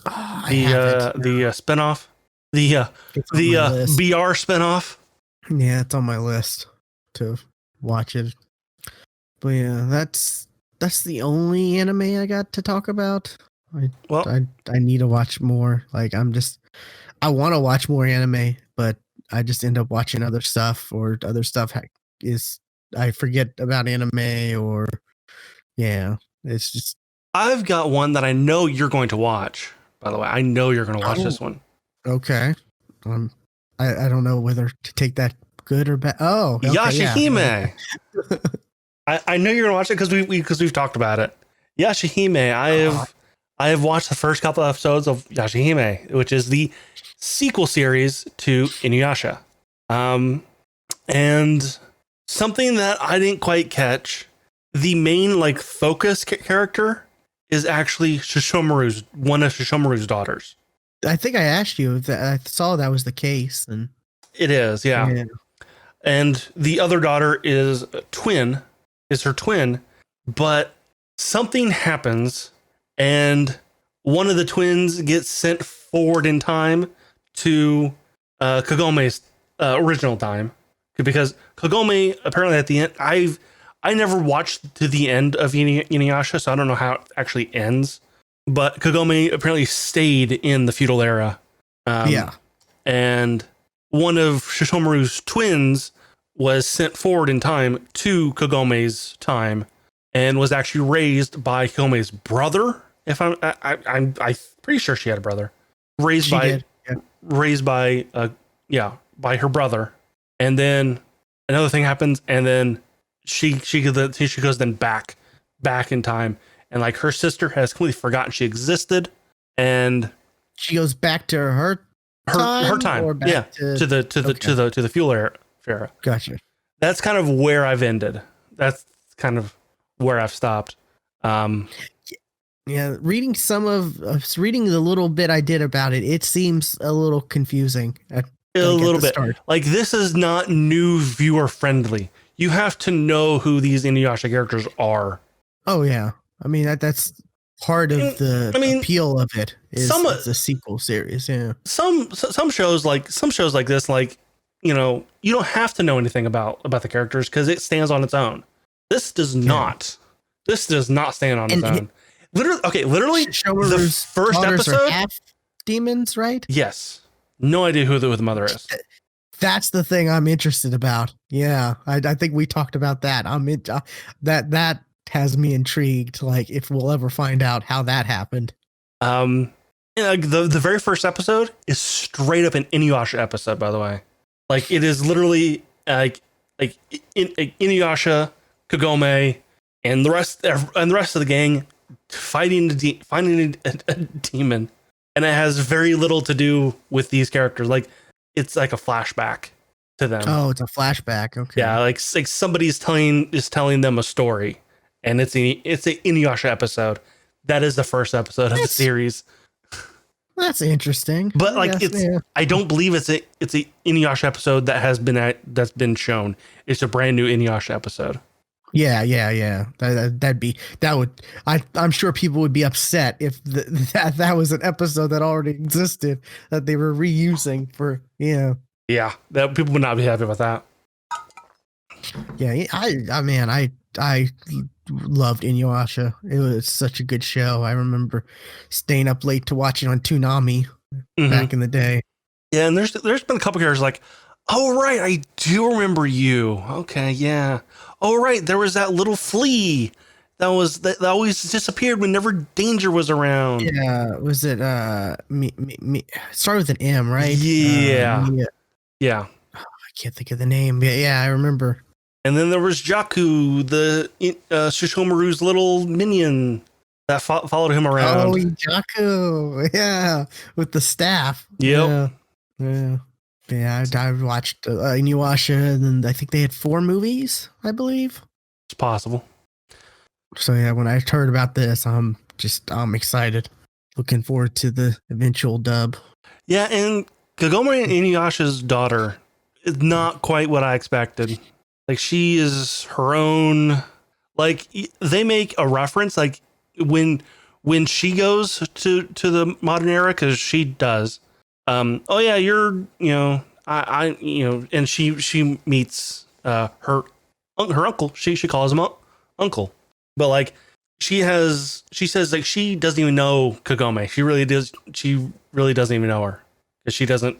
I haven't. The spinoff, the It's on my list. BR spinoff. Yeah, it's on my list to watch it. But yeah, that's the only anime I got to talk about. Well, I need to watch more. Like I want to watch more anime, but I just end up watching other stuff or other stuff is I forget about anime or yeah, it's just I've got one that I know you're going to watch. By the way, I know you're going to watch this one. Okay. I don't know whether to take that good or bad. Oh, okay, Yashahime. Yeah. I know you're going to watch it because we've talked about it. Yashahime. I have watched the first couple of episodes of Yashahime, which is the sequel series to Inuyasha. And something that I didn't quite catch, the main like focus character is actually one of Shishomaru's daughters. I think I asked you if I saw that was the case, and it is, yeah. And the other daughter is her twin, but something happens and one of the twins gets sent forward in time to Kagome's original time, because Kagome apparently at the end, I never watched to the end of Inuyasha, so I don't know how it actually ends. But Kagome apparently stayed in the feudal era. And one of Shishomaru's twins was sent forward in time to Kagome's time and was actually raised by Kagome's brother. If I'm pretty sure she had a brother. Raised by her brother. And then another thing happens, and then she goes then back in time, and like her sister has completely forgotten she existed, and she goes back to her time, or back to the fuel era. Gotcha. That's kind of where I've ended. That's kind of where I've stopped. Yeah, reading reading the little bit I did about it, it seems a little confusing. A little bit. Like, this is not new viewer friendly. You have to know who these Inuyasha characters are. Oh yeah, I mean that's part of the appeal of it. Is the sequel series. Yeah. Some shows like this, like, you know, you don't have to know anything about the characters because it stands on its own. This does not. This does not stand on its own. Literally, the first episode. Are half demons, right? Yes. No idea who the mother is. That's the thing I'm interested about. Yeah, I think we talked about that. That has me intrigued. Like, if we'll ever find out how that happened. The very first episode is straight up an Inuyasha episode, by the way. Like, it is literally like Inuyasha, Kagome, and the rest of the gang finding a demon, and it has very little to do with these characters. Like, it's like a flashback to them. Oh, it's a flashback. Okay. Yeah, like somebody's telling them a story, and it's an Inuyasha episode. That is the first episode of the series. That's interesting. But I don't believe it's a Inuyasha episode that's been shown. It's a brand new Inuyasha episode. Yeah. I'm sure people would be upset if that was an episode that already existed that they were reusing for. Yeah, that people would not be happy about that. Yeah, I loved Inuyasha. It was such a good show. I remember staying up late to watch it on Toonami back in the day. Yeah, and there's been a couple characters like, oh right, I do remember you. Okay, yeah. Oh right, there was that little flea that always disappeared whenever danger was around. Yeah, was it me it started with an M, right? Yeah, Mia. yeah. I can't think of the name. Yeah, I remember. And then there was Jakku, the Shishomaru's little minion that followed him Oh, around. Jaco. Yeah, with the staff. Yep. Yeah. Yeah. Yeah, I watched Inuyasha, and then I think they had 4 movies, I believe. It's possible. So yeah, when I heard about this, I'm excited. Looking forward to the eventual dub. Yeah, and Kagome and Inuyasha's daughter is not quite what I expected. Like, she is her own. Like, they make a reference, like when she goes to the modern era, because she does. Oh yeah, you're, I and she meets her uncle. She calls him uncle, but like she says like she doesn't even know Kagome. She really doesn't even know her, because she doesn't.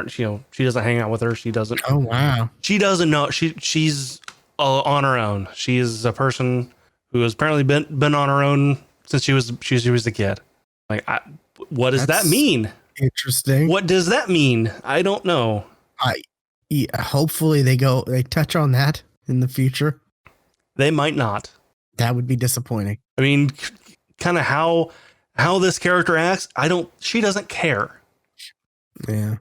She doesn't hang out with her. She doesn't. Oh wow. She doesn't know. She's on her own. She is a person who has apparently been on her own since she was a kid. Like, what does that mean? Interesting. What does that mean? I don't know. Hopefully they touch on that in the future. They might not. That would be disappointing. I mean, kind of how this character acts. She doesn't care. Yeah.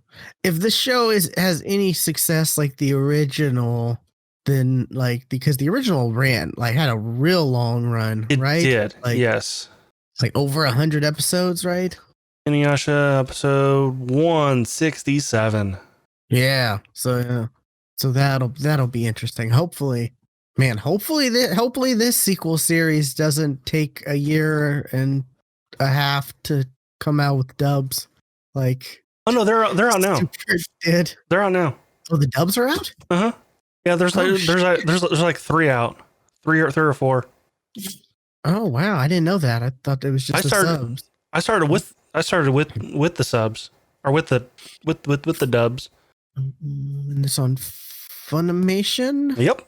If the show has any success like the original, then because the original had a real long run, It right? did. Like, yes. Like over 100 episodes, right? Inuyasha episode 167. Yeah. So that'll be interesting. Hopefully this sequel series doesn't take a year and a half to come out with dubs. Like, oh no, they're out now. Did. They're out now. Oh, the dubs are out? Uh-huh. Yeah, there's like 3 out. 3 or 4. Oh wow, I didn't know that. I thought it was just the subs. I started with the subs, or with the dubs. And it's on Funimation? Yep.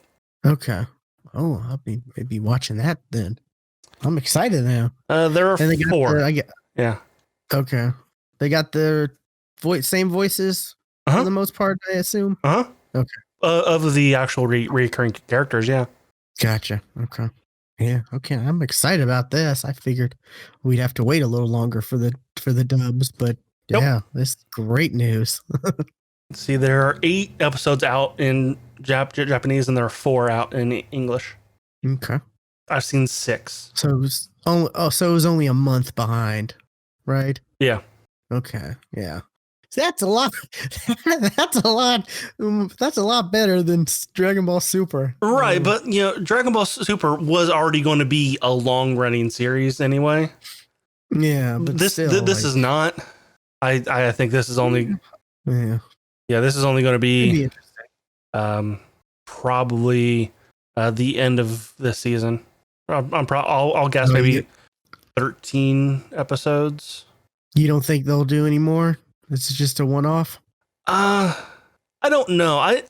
Okay. Oh, I'll be maybe watching that then. I'm excited now. There are 4. Yeah. Okay. They got their same voices for the most part, I assume. Okay. Of the actual recurring characters, yeah. Gotcha. Okay. Yeah. Okay. I'm excited about this. I figured we'd have to wait a little longer for the dubs, but yeah, this is great news. See, there are 8 episodes out in Japanese, and there are 4 out in English. Okay. I've seen 6. So it was only a month behind, right? Yeah. Okay. Yeah. So that's a lot. That's a lot better than Dragon Ball Super. Right, but Dragon Ball Super was already going to be a long-running series anyway. Yeah, but this is not. I think this is only. Yeah. Yeah, this is only going to be interesting. Probably the end of this season. I'll guess maybe 13 episodes. You don't think they'll do any more? This is just a one-off? I don't know.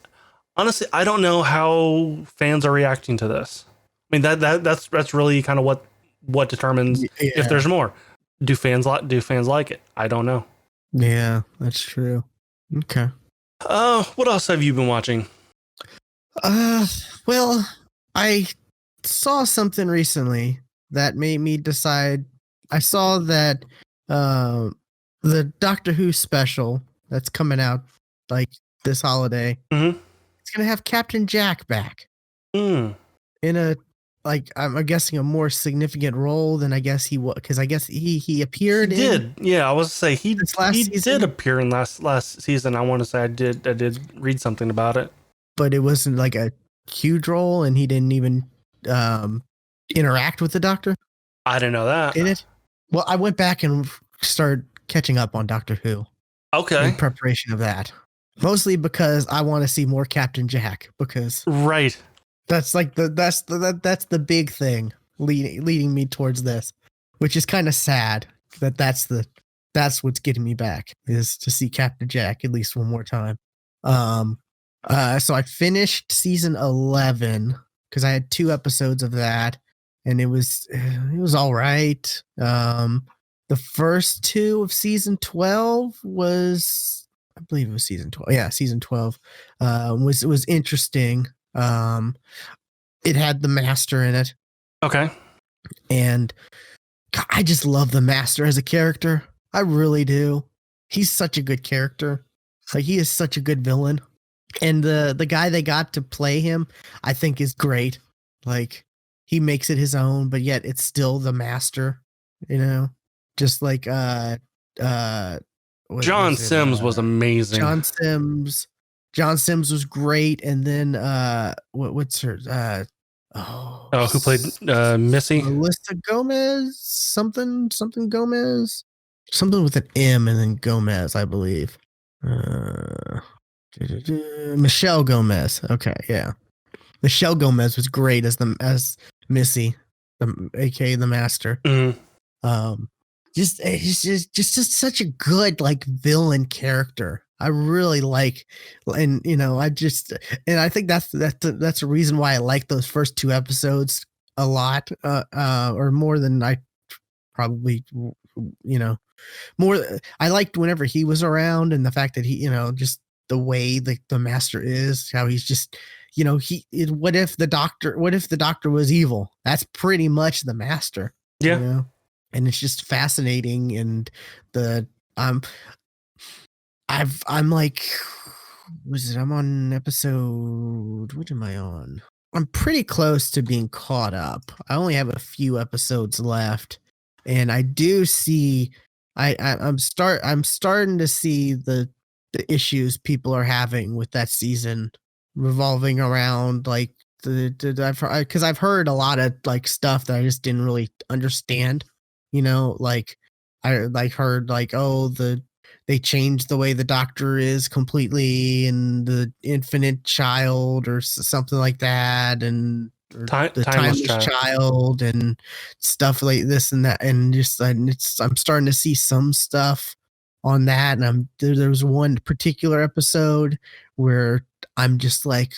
Honestly, I don't know how fans are reacting to this. I mean, that's really kind of what determines if there's more. Do fans like it? I don't know. Yeah, that's true. Okay. What else have you been watching? Well, I saw something recently that made me decide. I saw that the Doctor Who special that's coming out like this holiday. Mm-hmm. It's gonna have Captain Jack back in a I'm guessing a more significant role than I guess he was, because I guess he appeared. Yeah, I was to say he did appear in last season. I want to say I did read something about it, but it wasn't like a huge role, and he didn't even interact with the Doctor. I didn't know that. Did it? Well, I went back and started catching up on Doctor Who. Okay. In preparation of that, mostly because I want to see more Captain Jack, because right. That's like that's the big thing leading me towards this, which is kind of sad that's the that's what's getting me back, is to see Captain Jack at least one more time. So I finished season 11 because I had 2 episodes of that, and it was all right. The first 2 of season 12 was, I believe it was season 12. Yeah, season 12 was interesting. It had the Master in it, Okay. and God, I just love the Master as a character. I really do. He's such a good character. Like, he is such a good villain. And the guy they got to play him, I think, is great. Like, he makes it his own, but yet it's still the Master, you know? Just like what John was it? Sims was amazing. John Sims. John Sims was great, and then what's her Who played Missy? Melissa Gomez, something Gomez, something with an M and then Gomez, I believe. Michelle Gomez. Okay, yeah. Michelle Gomez was great as Missy, aka the Master. Just such a good like villain character. I really like, and I think that's a reason why I like those first 2 episodes a lot, or more than I probably, more. I liked whenever he was around, and the fact that he, just the way the Master is, how he's just, what if the doctor was evil? That's pretty much the Master. Yeah. And it's just fascinating. And I'm like, I'm on episode, what am I on? I'm pretty close to being caught up. I only have a few episodes left, and I do see, I'm starting to see the issues people are having with that season, revolving around like because I've heard a lot of like stuff that I just didn't really understand. Like I like heard like, oh, they changed the way the doctor is completely, and the infinite child or something like that, and the timeless child and stuff like this and that, and I'm starting to see some stuff on that. And there was one particular episode where I'm just like,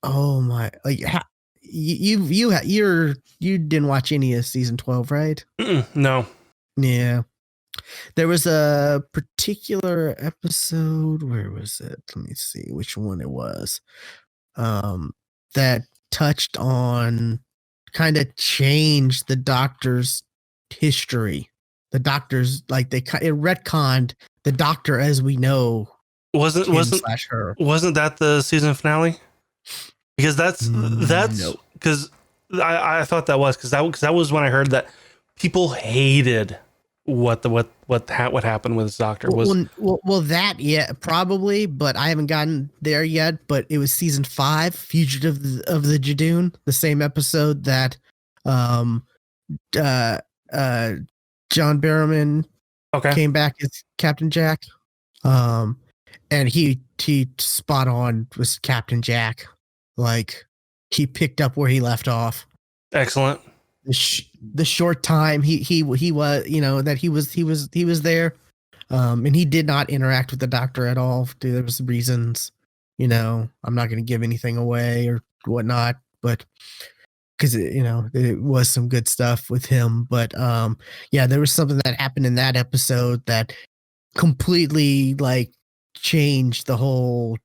oh my, like, you didn't watch any of season 12, right? No. Yeah. There was a particular episode, where was it? Let me see which one it was. That touched on, kind of changed the doctor's history. The doctor's like, it retconned the doctor as we know. Wasn't that the season finale? Because that's because I thought that was because that was when I heard that people hated what happened with his doctor was. Well, that, yeah, probably, but I haven't gotten there yet. But it was season 5, Fugitive of the Jadoon, the same episode that John Barrowman came back as Captain Jack. And he spot on was Captain Jack. Like, he picked up where he left off. Excellent. The short time he was, that he was there, and he did not interact with the doctor at all. There was reasons, I'm not going to give anything away or whatnot, but because it was some good stuff with him. But yeah, there was something that happened in that episode that completely like changed the whole,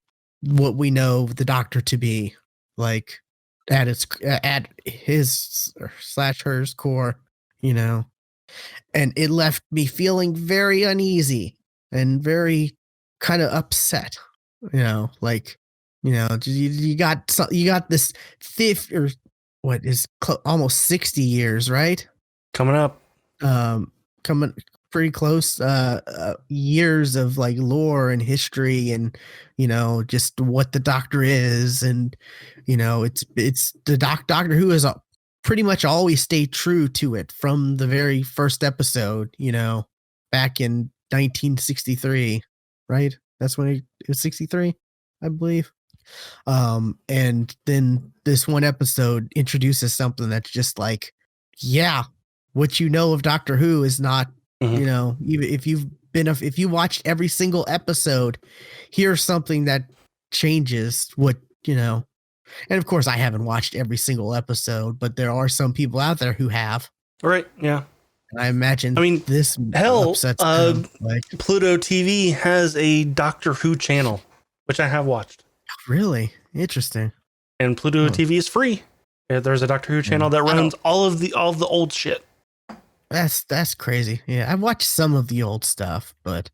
what we know the doctor to be, like, at his / hers core, and it left me feeling very uneasy and very kind of upset. Like, you got this 50 or what is almost 60 years, right? Coming up. Coming pretty close, years of like lore and history, and just what the doctor is. And it's the Doctor Who has pretty much always stayed true to it from the very first episode, back in 1963, right? That's when it was 63, I believe. And then this one episode introduces something that's just like, yeah, what of Doctor Who is not, even if you've if you watched every single episode, here's something that changes what, and of course I haven't watched every single episode, but there are some people out there who have. Right. Yeah. And I imagine I mean, this hell, upsets them. Like, Pluto TV has a Doctor Who channel, which I have watched. really interesting. And Pluto TV is free. There's a Doctor Who channel that runs all of the old shit. That's crazy. Yeah, I've watched some of the old stuff, but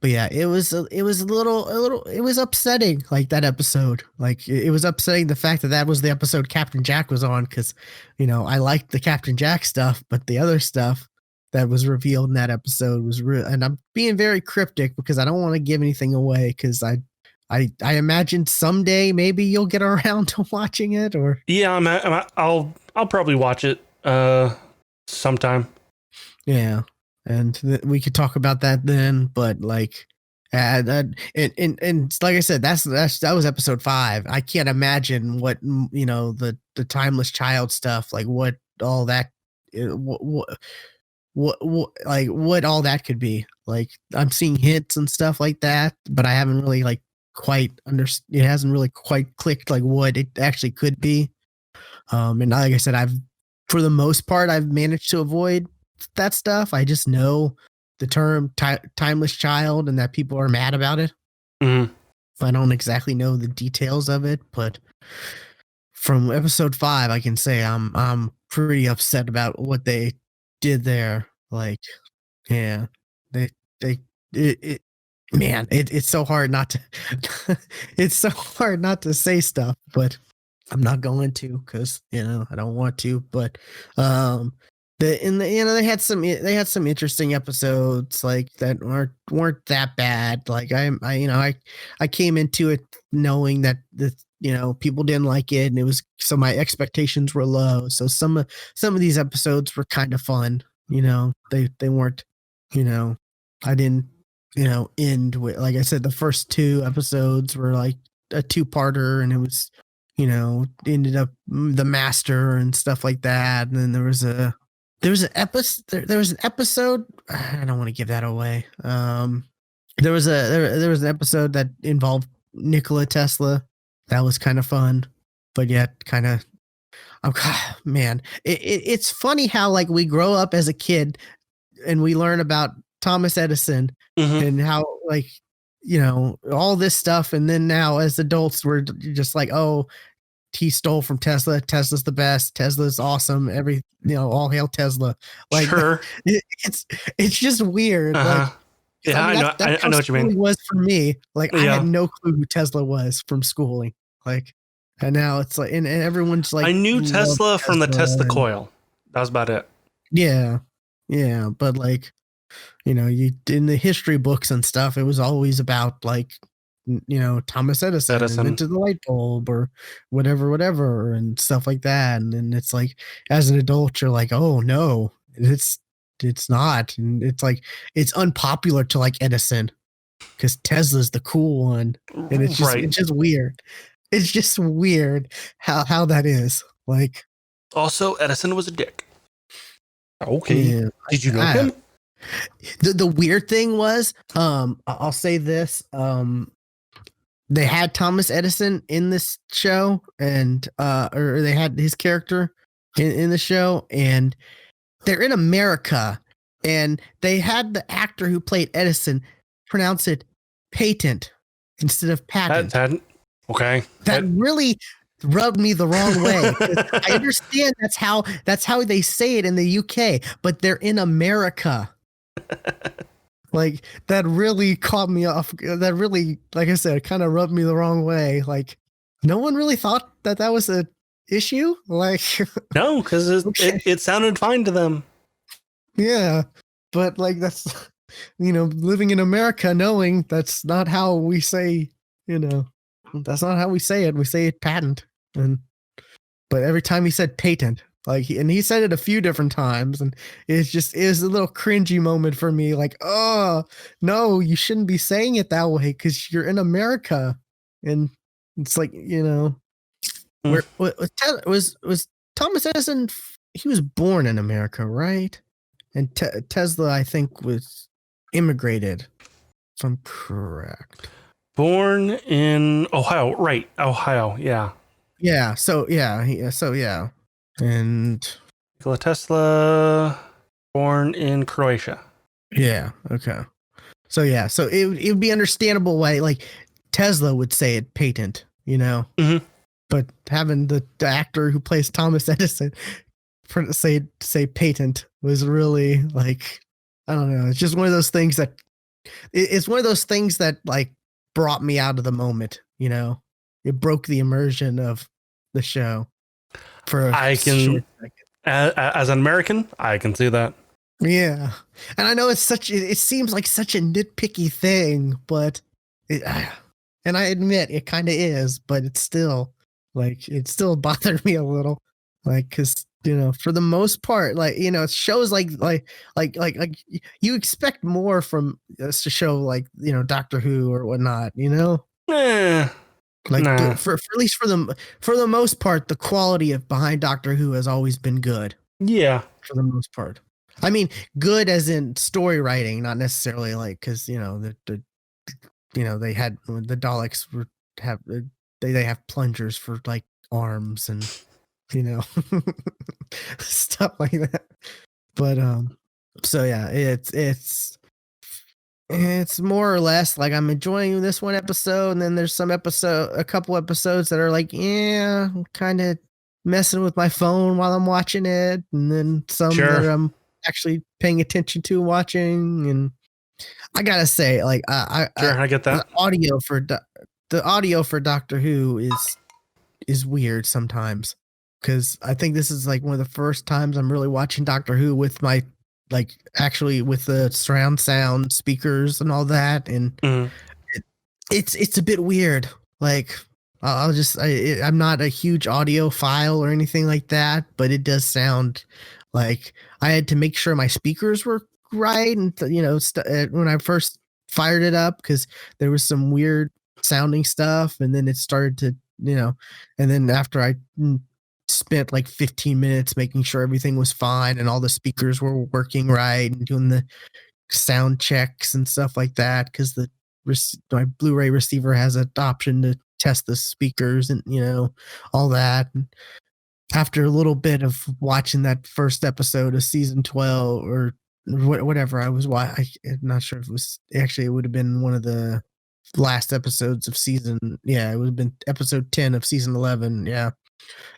yeah, it was a little it was upsetting, like that episode. Like it was upsetting the fact that was the episode Captain Jack was on, because I liked the Captain Jack stuff, but the other stuff that was revealed in that episode was real. And I'm being very cryptic because I don't want to give anything away, because I imagine someday maybe you'll get around to watching it, or I'll probably watch it sometime. Yeah, and we could talk about that then. But like, and like I said, that was episode 5. I can't imagine what the Timeless Child stuff, like what all that, what all that could be. Like, I'm seeing hints and stuff like that, but I haven't really like quite it hasn't really quite clicked like what it actually could be. And like I said, for the most part, I've managed to avoid that stuff. I just know the term timeless child and that people are mad about it. Mm-hmm. I don't exactly know the details of it, but from episode 5, I can say I'm pretty upset about what they did there. Like, yeah, man, it's so hard not to, it's so hard not to say stuff, but I'm not going to, because I don't want to. But they had some interesting episodes, like that weren't that bad. Like I came into it knowing that people didn't like it, and so my expectations were low. So some of these episodes were kind of fun. They weren't. I didn't end with, like I said, the first 2 episodes were like a 2-parter, and it was ended up the master and stuff like that. And then there was an episode, I don't want to give that away. There was an episode that involved Nikola Tesla. That was kind of fun, but yet kind of, man, it's funny how like we grow up as a kid and we learn about Thomas Edison, mm-hmm. and how like all this stuff, and then now as adults we're just like, oh, he stole from Tesla. Tesla's the best. Tesla's awesome. All hail Tesla. Like, sure. It's just weird. Uh-huh. Like, I know what you mean. Was for me, like, yeah. I had no clue who Tesla was from schooling. Like, and now it's like, and everyone's like, I knew Tesla from the Tesla coil. That was about it. Yeah, but like, you in the history books and stuff, it was always about like, Thomas Edison invented the light bulb or whatever and stuff like that. And then it's like, as an adult, you're like, oh no, it's not. And it's like, it's unpopular to like Edison because Tesla's the cool one. And it's just, It's just weird. It's just weird how that is. Like, also, Edison was a dick. Okay. Yeah, did you know him? The weird thing was, I'll say this, they had Thomas Edison in this show, and or they had his character in the show, and they're in America, and they had the actor who played Edison pronounce it patent instead of patent. Okay. That really rubbed me the wrong way. I understand that's how they say it in the UK, but they're in America. Like, that really caught me off. That really, like I said, kind of rubbed me the wrong way. Like, no one really thought that was a issue. Like, no, because it sounded fine to them. Yeah, but like, that's living in America, knowing that's not how we say. That's not how we say it. We say it patent, but every time he said patent. Like, and he said it a few different times, and it was a little cringy moment for me. Like, oh no, you shouldn't be saying it that way because you're in America, and it's like, where was Thomas Edison? He was born in America, right? And Tesla, I think, was immigrated, if I'm correct. Born in Ohio, right? Ohio, yeah. Yeah. So yeah. And Nikola Tesla, born in Croatia. yeah. Okay. So yeah. So it would be understandable why like Tesla would say it patent, Mm-hmm. but having the actor who plays Thomas Edison say patent was really like, I don't know. It's just one of those things that it's one of those things that like brought me out of the moment. It broke the immersion of the show for a I short can, second. as an American, I can see that. Yeah, and I know it seems like such a nitpicky thing, but it, and I admit it kind of is, but it's still like it still bothered me a little, like because for the most part, like it shows like you expect more from us to show like Doctor Who or whatnot, Eh, like nah. for at least for the most part, the quality of behind Doctor Who has always been good Yeah, for the most part. I mean, good as in story writing, not necessarily like because they had the Daleks have they have plungers for like arms and you know stuff like that. But so yeah, it's more or less like I'm enjoying this one episode, and then there's a couple episodes that are like, yeah, I'm kind of messing with my phone while I'm watching it, and then some that sure. I'm actually paying attention to watching. And I gotta say, like, Sure, I get the that. audio for Doctor Who is weird sometimes because I think this is like one of the first times I'm really watching Doctor Who with my like actually with the surround sound speakers and all that, and Mm. it, it's a bit weird. Like I'm not a huge audio file or anything like that, but it does sound like I had to make sure my speakers were right, and when I first fired it up because there was some weird sounding stuff, and then it started to and then after I spent like 15 minutes making sure everything was fine and all the speakers were working right and doing the sound checks and stuff like that because my Blu-ray receiver has an option to test the speakers and all that. And after a little bit of watching that first episode of season 12 or whatever I was watching, I'm not sure if it was actually, it would have been one of the last episodes of season. Yeah, it would have been episode 10 of season 11. Yeah,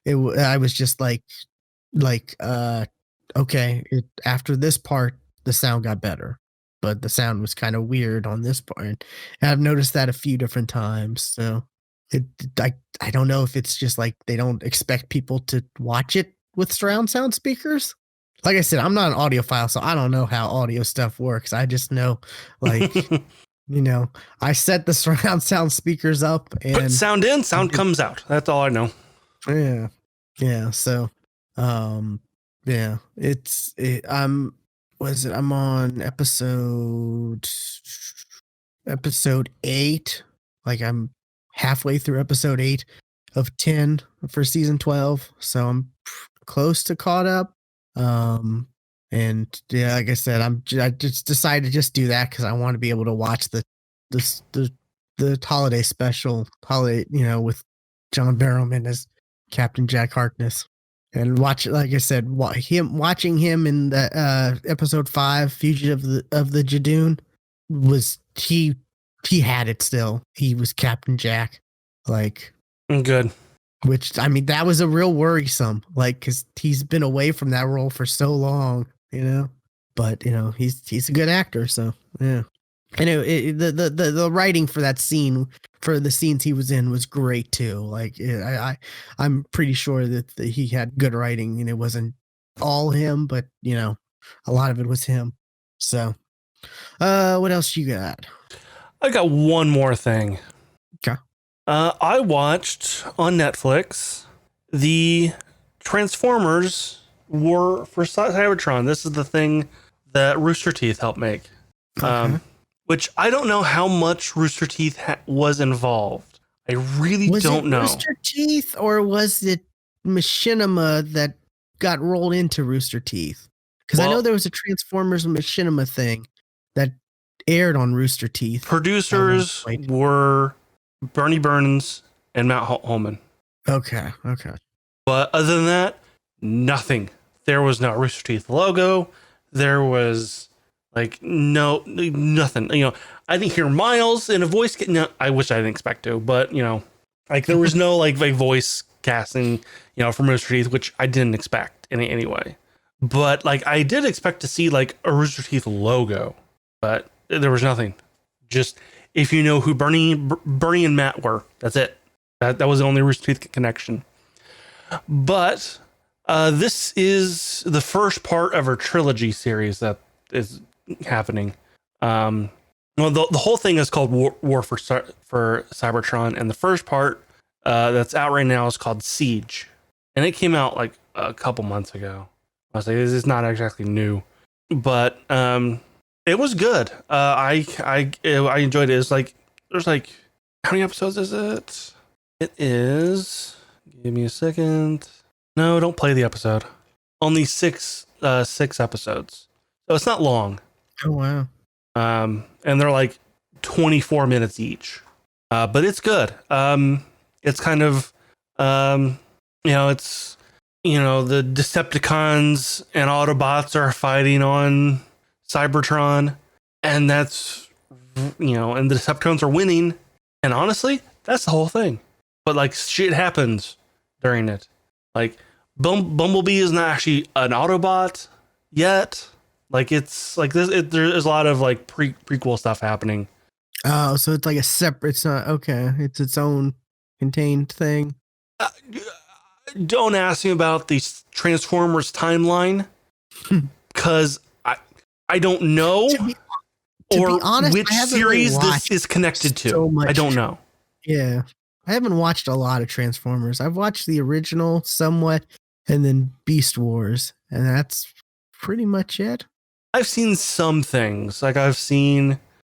I was just like okay, after this part the sound got better, but the sound was kind of weird on this part, and I've noticed that a few different times. So it I don't know if it's just like they don't expect people to watch it with surround sound speakers. Like I said, I'm not an audiophile, so I don't know how audio stuff works. I just know like you know I set the surround sound speakers up Put and sound in, sound comes out. That's all I know. yeah. Yeah. So, um, yeah, I'm on episode 8. Like I'm halfway through episode 8 of 10 for season 12. So I'm close to caught up. Um, and yeah, like I said, I just decided to just do that because I want to be able to watch the, the, the holiday special with John Barrowman as Captain Jack Harkness, and like I said, watching him in the episode 5, Fugitive of the Jadoon, was he had it still. He was Captain Jack, like, Good. which I mean that was a real worrisome, like because he's been away from that role for so long. But he's a good actor, so yeah. I know the writing for that scene, for the scenes he was in, was great too. Like I'm pretty sure that he had good writing, and it wasn't all him, but a lot of it was him. So, what else you got? I got one more thing. Okay. I watched on Netflix the Transformers War for Cybertron. This is the thing that Rooster Teeth helped make. Okay. Which I don't know how much Rooster Teeth was involved. I really Was it don't know. Rooster Teeth or was it Machinima that got rolled into Rooster Teeth? Because I know Well, there was a Transformers Machinima thing that aired on Rooster Teeth. Producers were Bernie Burns and Matt Holman. Okay. But other than that, nothing. There was no Rooster Teeth logo. There was like nothing. I didn't hear Miles in a voice. No, I wish I didn't expect to, but like there was no like voice casting, from Rooster Teeth, which I didn't expect anyway. But like I did expect to see like a Rooster Teeth logo, but there was nothing. Just if you know who Bernie and Matt were, that's it. That was the only Rooster Teeth connection. But this is the first part of our trilogy series that is happening. Well, the whole thing is called War for Cybertron, and the first part that's out right now is called Siege, and it came out like a couple months ago. I was like, this is not exactly new, but it was good. I enjoyed it. It's like there's like how many episodes is it? It is. Give me a second. No, don't play the episode. Only six episodes, so it's not long. Oh wow. And they're like 24 minutes each. But it's good. It's kind of it's the Decepticons and Autobots are fighting on Cybertron, and that's and the Decepticons are winning, and honestly, that's the whole thing. But like shit happens during it. Like Bumblebee is not actually an Autobot yet. Like it's like this. There's a lot of like prequel stuff happening. Oh, so it's like a separate. It's not okay. It's its own contained thing. Don't ask me about the Transformers timeline because I don't know to be honest, which series this is connected to. I don't know. Yeah, I haven't watched a lot of Transformers. I've watched the original somewhat, and then Beast Wars, and that's pretty much it. I've seen some things. Like I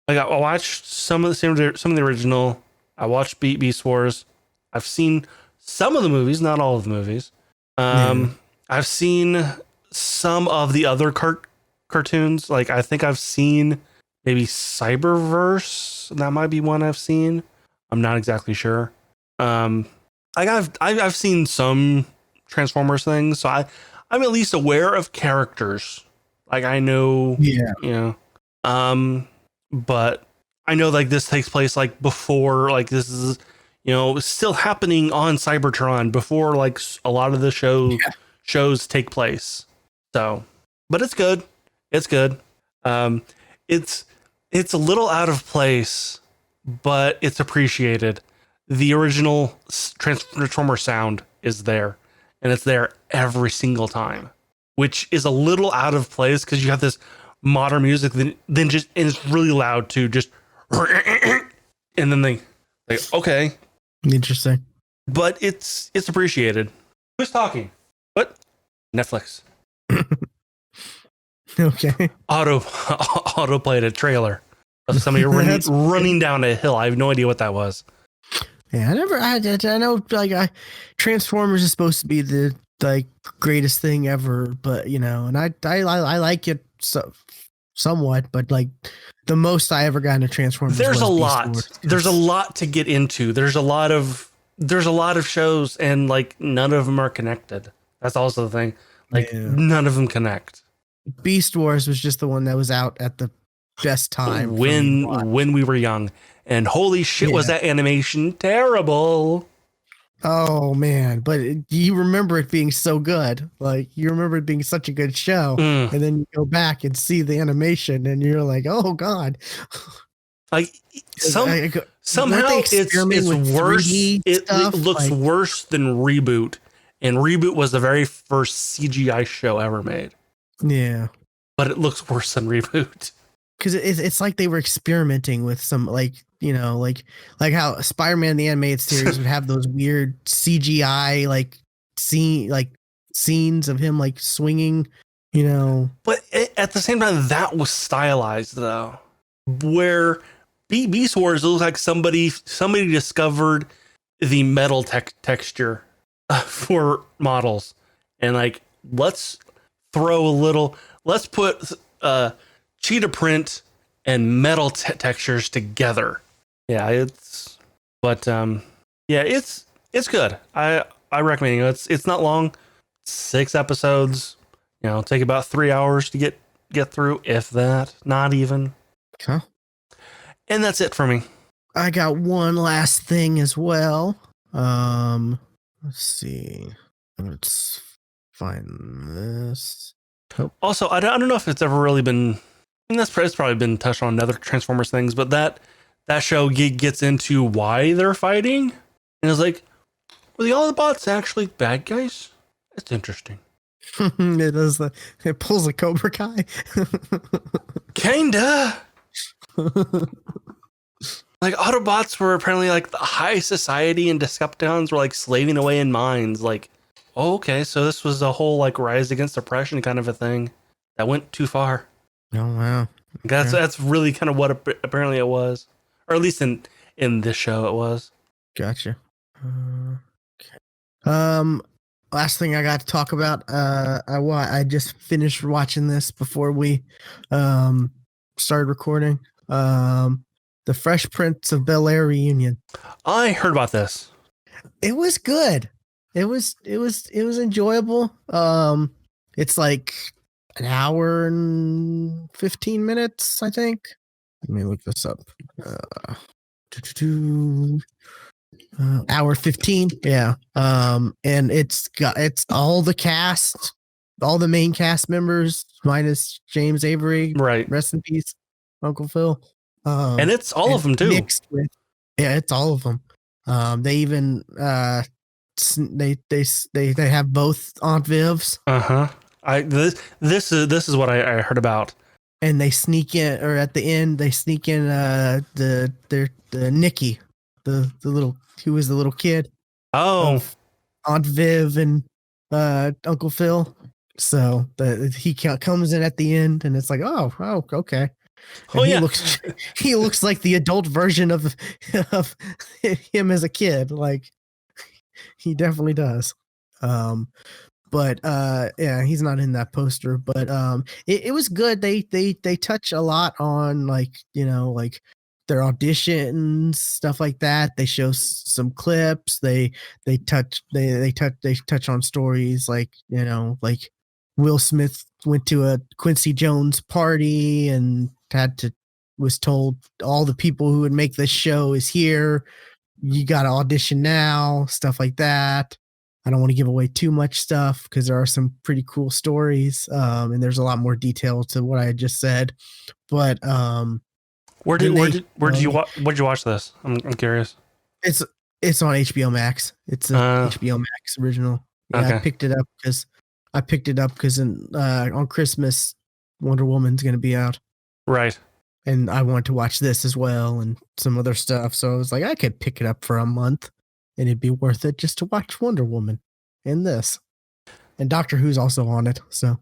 watched some of the original. I watched Beast Wars. I've seen some of the movies, not all of the movies. I've seen some of the other cartoons. Like I think I've seen maybe Cyberverse. That might be one I've seen. I'm not exactly sure. I've seen some Transformers things, so I'm at least aware of characters. Like I know, but I know like this takes place like before, like this is, still happening on Cybertron before like a lot of the shows take place. So, but it's good. It's good. It's a little out of place, but it's appreciated. The original Transformer sound is there, and it's there every single time, which is a little out of place because you have this modern music, then just and it's really loud too, just and then they okay, interesting, but it's appreciated. Who's talking? What? Netflix. Okay. Auto played a trailer of somebody running down a hill. I have no idea what that was. Yeah, I know like Transformers is supposed to be the like greatest thing ever, but and I like it somewhat, but like the most I ever got into Transformers. There's a lot. There's a lot to get into. There's a lot of shows, and like none of them are connected. That's also the thing. Like none of them connect. Beast Wars was just the one that was out at the best time when we were young, and holy shit, was that animation terrible? Oh man, but you remember it being so good. Like you remember it being such a good show, and then you go back and see the animation, and you're like, oh god. Like somehow it's worse. It looks worse than Reboot, and Reboot was the very first CGI show ever made. Yeah, but it looks worse than Reboot because it's like they were experimenting with some like how Spider-Man the animated series would have those weird CGI scenes of him like swinging, But at the same time, that was stylized though. Where Beast Wars looks like somebody discovered the metal texture for models, and like let's put cheetah print and metal textures together. Yeah, it's good. I recommend it. It's not long. 6 episodes. Take about 3 hours to get through, if that, not even. Okay. And that's it for me. I got one last thing as well. Let's see. Let's find this. Oh. Also, I don't know if it's ever really been, and it's probably been touched on in other Transformers things, but that show gets into why they're fighting, and it's like, were the Autobots actually bad guys? It's interesting. It does it pulls a Cobra Kai. Kinda. Like, Autobots were apparently like the high society, and Decepticons were like slaving away in mines. Like, oh, okay, so this was a whole like rise against oppression kind of a thing that went too far. Oh wow, that's really kind of what apparently it was, or at least in this show it was. Gotcha. Okay. Last thing I got to talk about. I just finished watching this before we started recording. The Fresh Prince of Bel-Air reunion. I heard about this. It was good. It was enjoyable. It's like an hour and 15 minutes, I think. Let me look this up. Hour 15. Yeah. And it's all the cast, all the main cast members minus James Avery. Right. Rest in peace, Uncle Phil. And it's all of them too. Mixed with, yeah, it's all of them. They even they have both Aunt Viv's. This is what I heard about. And they sneak in, or at the end they sneak in the Nikki, the little, who was the little kid. Oh, Aunt Viv and Uncle Phil. So he comes in at the end, and it's like, oh, okay. And he looks like the adult version of him as a kid. Like, he definitely does. But yeah, he's not in that poster. But it was good. They touch a lot on, like, like their auditions, stuff like that. They show some clips. They touch on stories, like, like Will Smith went to a Quincy Jones party and was told all the people who would make this show is here. You got to audition now, stuff like that. I don't want to give away too much stuff because there are some pretty cool stories, and there's a lot more detail to what I just said. But where did you watch this? I'm curious. It's on HBO Max. It's a HBO Max original. Yeah, okay. I picked it up because on Christmas, Wonder Woman's going to be out. Right. And I wanted to watch this as well and some other stuff. So I was like, I could pick it up for a month and it'd be worth it just to watch Wonder Woman and this. And Doctor Who's also on it. So,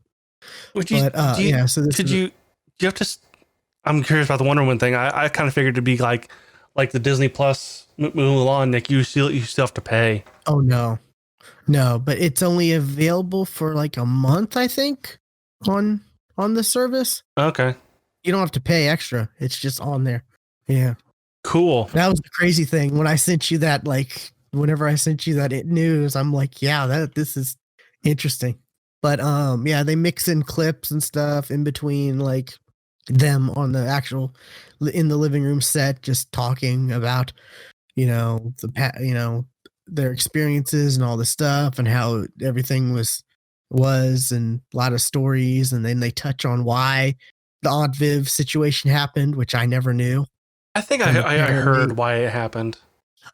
I'm curious about the Wonder Woman thing. I kind of figured to be like the Disney Plus Mulan, Nick, you still have to pay. Oh, no, but it's only available for like a month, I think, on the service. Okay. You don't have to pay extra. It's just on there. Yeah. Cool. That was the crazy thing. When I sent you that, like, whenever I sent you that news, I'm like, yeah, this is interesting. But yeah, they mix in clips and stuff in between, like, them on the actual in the living room set, just talking about, their experiences and all the stuff and how everything was and a lot of stories. And then they touch on why the Aunt Viv situation happened, which I never knew. I think I heard why it happened.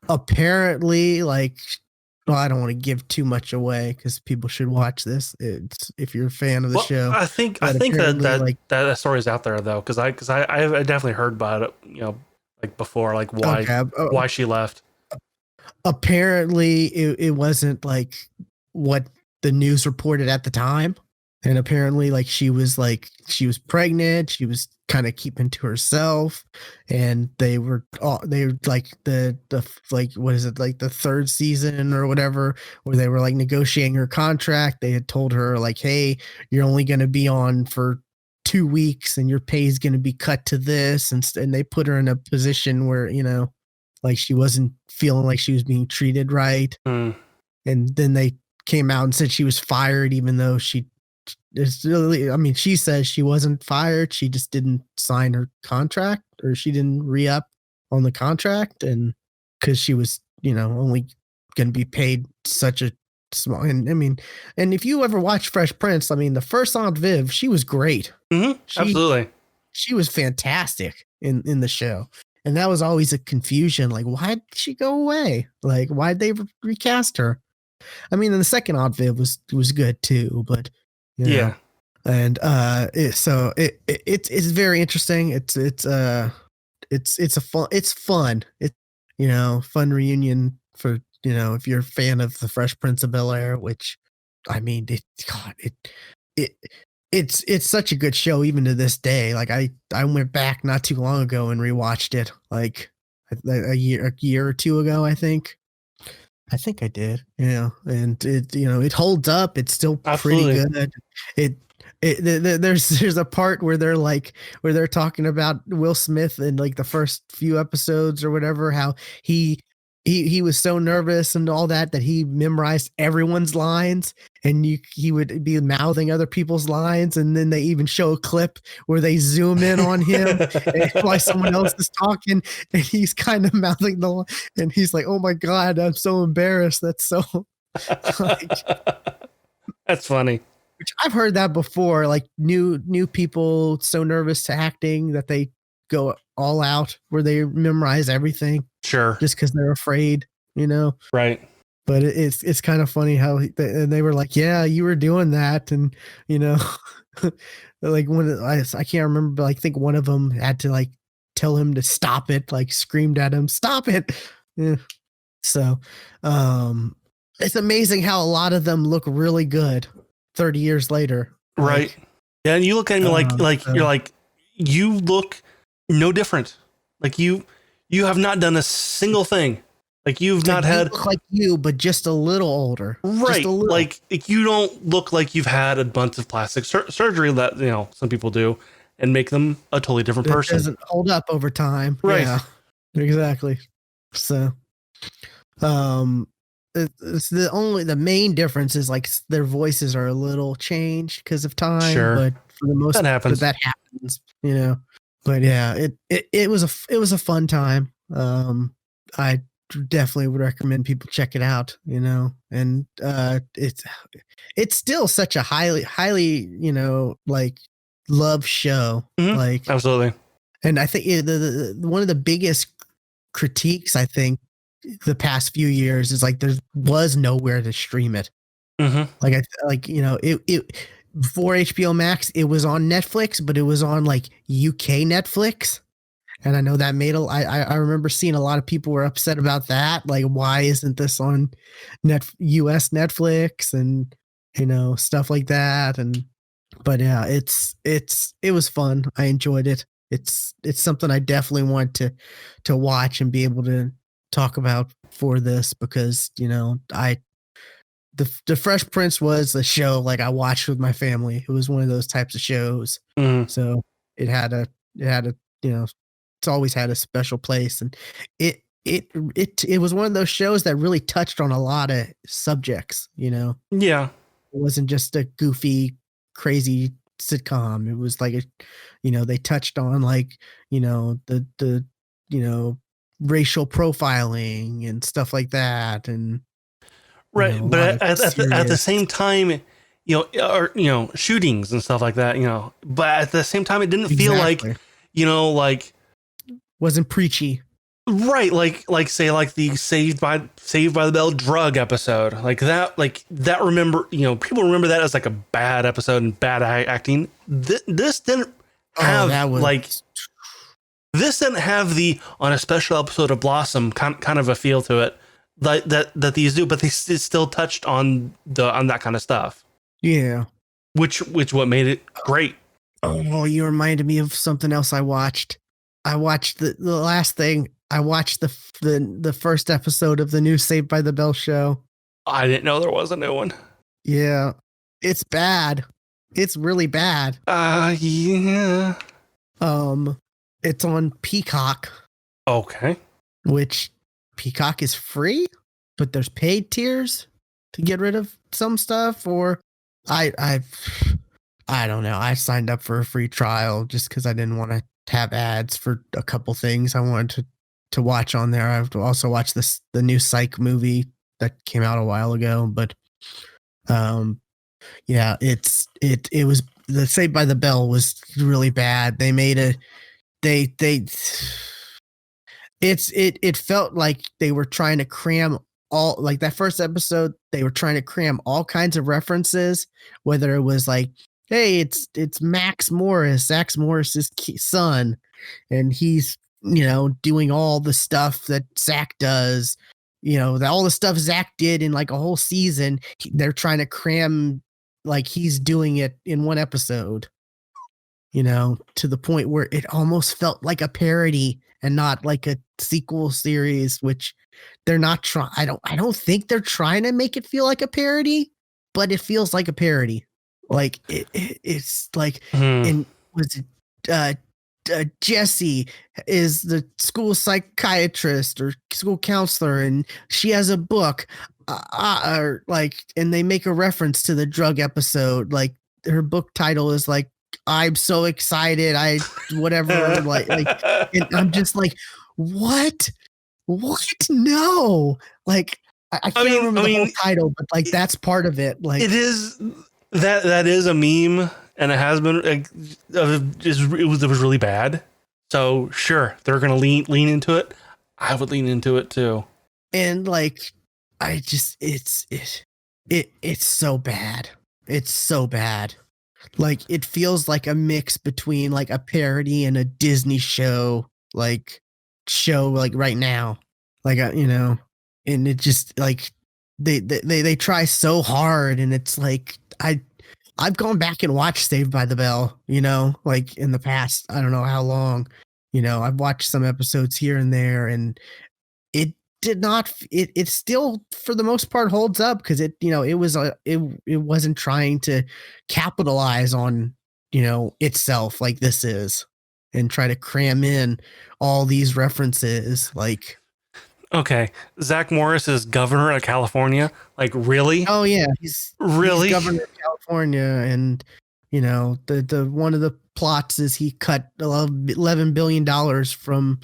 Apparently, like, well, I don't want to give too much away because people should watch this. It's, if you're a fan of the show. I think that story is out there though, because I definitely heard about it, like before, like why she left. Apparently, it wasn't like what the news reported at the time. And apparently, like, she was pregnant. She was kind of keeping to herself, and they were like the what is it, like the third season or whatever, where they were like negotiating her contract. They had told her, like, hey, you're only going to be on for 2 weeks and your pay is going to be cut to this. And they put her in a position where, like she wasn't feeling like she was being treated right. Mm. And then they came out and said she was fired, even though she says she wasn't fired. She just didn't sign her contract, or she didn't re-up on the contract. And because she was, only going to be paid such a small, and if you ever watch Fresh Prince, the first Aunt Viv, she was great. Mm-hmm. Absolutely. She was fantastic in the show. And that was always a confusion. Like, why did she go away? Like, why'd they recast her? And the second Aunt Viv was good too, but yeah. And it's very interesting. It's fun. It's fun reunion for if you're a fan of the Fresh Prince of Bel-Air, which it's such a good show even to this day. Like I went back not too long ago and rewatched it, like a year or two ago, I think I did. Yeah. And it holds up. It's still pretty good. There's a part where they're talking about Will Smith in like the first few episodes or whatever, how he was so nervous and all that he memorized everyone's lines, and he would be mouthing other people's lines, and then they even show a clip where they zoom in on him while someone else is talking, and he's kind of mouthing and he's like, "Oh my God, I'm so embarrassed." That's so that's funny. Which I've heard that before, like new people so nervous to acting that they go all out where they memorize everything. Sure. Just because they're afraid, Right. But it's kind of funny how they were like, yeah, you were doing that. And, like I can't remember, but I think one of them had to like tell him to stop it, like screamed at him, stop it. Yeah. So it's amazing how a lot of them look really good 30 years later. Right. Yeah. And you look at me you're like, you look no different. Like you have not done a single thing. Like you've not had look like you, but just a little older. Right. Like you don't look like you've had a bunch of plastic surgery that, some people do and make them a totally different person. It doesn't hold up over time. Right. Yeah, exactly. So, it's the main difference is like their voices are a little changed because of time. Sure. But for the most part, that happens, But yeah, it was a fun time. I definitely would recommend people check it out, and it's still such a highly like love show. Mm-hmm. Like absolutely. And I think the one of the biggest critiques, I think, the past few years is like there was nowhere to stream it. Mm-hmm. It before HBO Max, it was on Netflix, but it was on like UK Netflix. And I know that made I remember seeing a lot of people were upset about that. Like, why isn't this on US Netflix and, stuff like that. But yeah, it was fun. I enjoyed it. It's something I definitely want to watch and be able to talk about for this, because, the Fresh Prince was a show like I watched with my family. It was one of those types of shows. Mm-hmm. So it had a it's always had a special place, and it was one of those shows that really touched on a lot of subjects. Yeah, it wasn't just a goofy, crazy sitcom. It was like they touched on like the racial profiling and stuff like that, and right. But at the same time, shootings and stuff like that. But at the same time, it didn't feel like like wasn't preachy. Right, like say like the Saved by the Bell drug episode, like that remember, people remember that as like a bad episode and bad acting. This didn't have this didn't have the on a special episode of Blossom kind of a feel to it that these do, but they still touched on that kind of stuff. Yeah, which what made it great. Oh, you reminded me of something else I watched. I watched the last thing. I watched the first episode of the new Saved by the Bell show. I didn't know there was a new one. Yeah, it's bad. It's really bad. Yeah. Um, it's on Peacock, Okay. which Peacock is free, but there's paid tiers to get rid of some stuff. Or I I don't know. I signed up for a free trial just because I didn't want to have ads for a couple things I wanted to watch on there. I've also watched the new Psych movie that came out a while ago, but um yeah, it was the Saved by the Bell was really bad. They made a they it felt like they were trying to cram all, like that first episode, they were trying to cram all kinds of references, whether it was like, hey, it's Max Morris, Zach Morris's son, and he's, doing all the stuff that Zach does, all the stuff Zach did in like a whole season. They're trying to cram like he's doing it in one episode, to the point where it almost felt like a parody and not like a sequel series, which they're not trying. I don't think they're trying to make it feel like a parody, but it feels like a parody. Like it's like, and was it, Jessie is the school psychiatrist or school counselor, and she has a book, or like, and they make a reference to the drug episode. Like her book title is like, I'm so excited. Whatever, and I'm just like, what? What? No. Like, I can't remember the whole title, but like, that's part of it. Like, it is that is a meme, and it has been, it was really bad. So sure, they're going to lean into it. I would lean into it too. And like, it's so bad. It's so bad. Like, it feels like a mix between like a parody and a Disney show, like right now, like, and it just like they try so hard, and it's like, I've gone back and watched Saved by the Bell, like in the past, I don't know how long, I've watched some episodes here and there, and it did not, it still for the most part holds up, because it wasn't trying to capitalize on, itself like this is, and try to cram in all these references. Like, okay, Zach Morris is governor of California. Like, really? oh yeah, he's governor of California, and the one of the plots is he cut $11 billion from,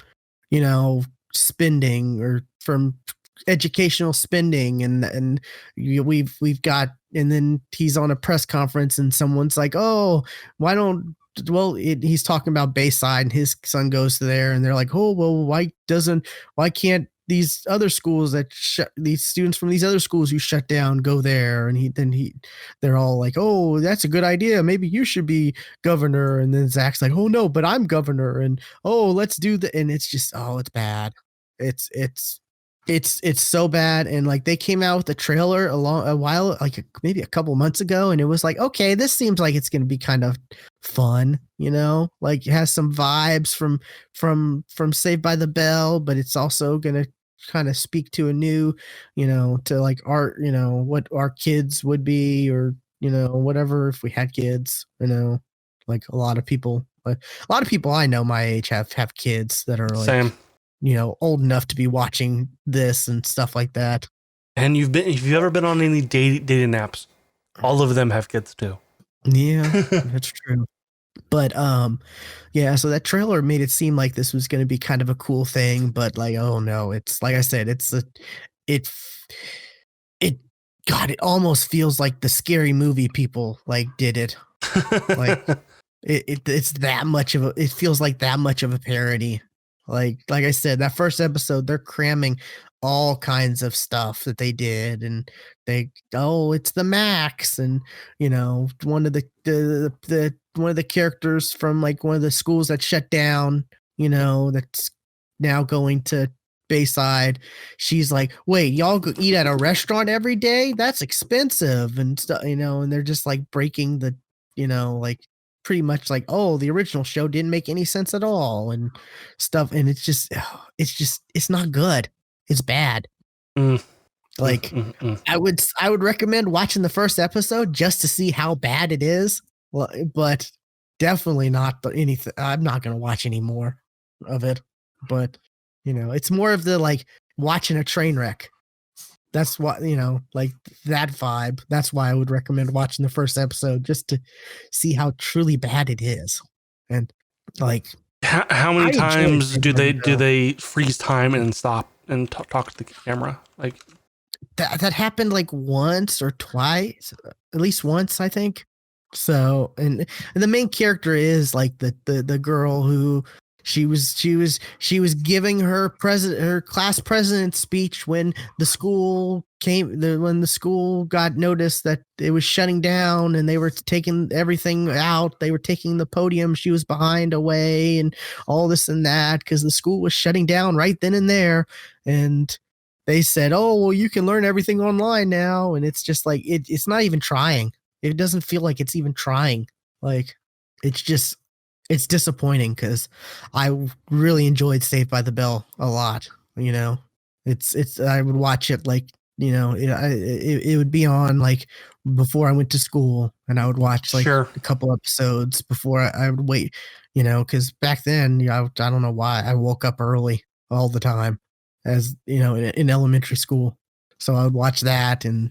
spending, or from educational spending, and we've got, and then he's on a press conference, and someone's like, oh, why don't, well, he's talking about Bayside, and his son goes there, and they're like, oh, well, why can't these other schools these students from these other schools you shut down go there? And they're all like, oh, that's a good idea, maybe you should be governor. And then Zach's like, oh no, but I'm governor, and oh, let's do the, and it's just, oh, it's bad. It's so bad. And like, they came out with a trailer a while, like maybe a couple months ago, and it was like, okay, this seems like it's going to be kind of fun, like it has some vibes from Saved by the Bell, but it's also going to kind of speak to a new, to like art, what our kids would be, or whatever, if we had kids, like a lot of people I know my age have kids that are like, same, old enough to be watching this and stuff like that. And if you've ever been on any dating apps, all of them have kids too. Yeah, that's true. But yeah, so that trailer made it seem like this was going to be kind of a cool thing, but like, oh no, it's like I said, it God, it almost feels like the Scary Movie people like did it. Like it's that much of it feels like that much of a parody. Like I said, that first episode, they're cramming all kinds of stuff that they did, and it's the Max, and one of the characters from like one of the schools that shut down, that's now going to Bayside. She's like, wait, y'all go eat at a restaurant every day? That's expensive, and stuff, and they're just like breaking the, like pretty much like, oh, the original show didn't make any sense at all, and stuff. And it's not good. It's bad. Like, I would recommend watching the first episode just to see how bad it is. but definitely not anything. I'm not gonna watch any more of it. But it's more of the like watching a train wreck. That's what like that vibe. That's why I would recommend watching the first episode just to see how truly bad it is. And like How many I enjoyed times Big do Brother they though. freeze time and stop and talk to the camera? Like, That happened like once or twice, at least once, I think. So, and the main character is like the girl who she was giving her class president speech when when the school got noticed that it was shutting down and they were taking everything out. They were taking the podium she was behind away and all this and that because the school was shutting down right then and there. And they said, "Oh, well, you can learn everything online now," and it's just like it's not even trying. It doesn't feel like it's even trying. Like it's just it's disappointing because I really enjoyed Saved by the Bell a lot. It's I would watch it like it would be on like before I went to school, and I would watch like sure. a couple episodes before I would wait. Because back then, I don't know why I woke up early all the time as in elementary school. So I would watch that and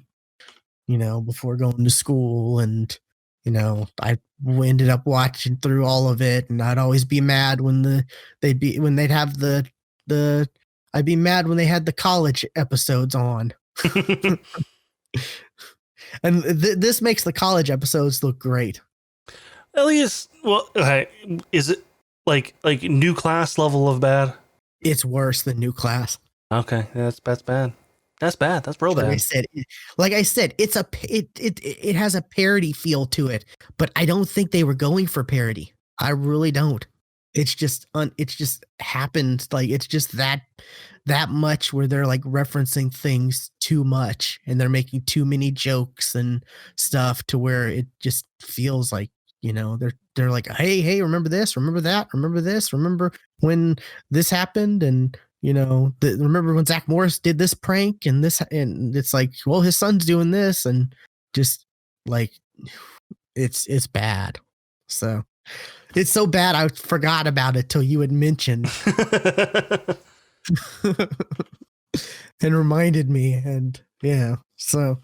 before going to school, and I ended up watching through all of it, and I'd always be mad when they'd have the I'd be mad when they had the college episodes on. And this makes the college episodes look great. Elias, well, okay, is it like new class level of bad? It's worse than New Class. Okay, that's bad. That's bad. That's real Like I bad. said, it has a parody feel to it, but I don't think they were going for parody. I really don't. It's just happened. Like it's just that much where they're like referencing things too much and they're making too many jokes and stuff to where it just feels like they're like, hey, remember this, remember that, remember this, remember when this happened, and remember when Zach Morris did this prank and this, and it's like, well, his son's doing this, and just like it's bad. So it's so bad I forgot about it till you had mentioned and reminded me, and yeah, so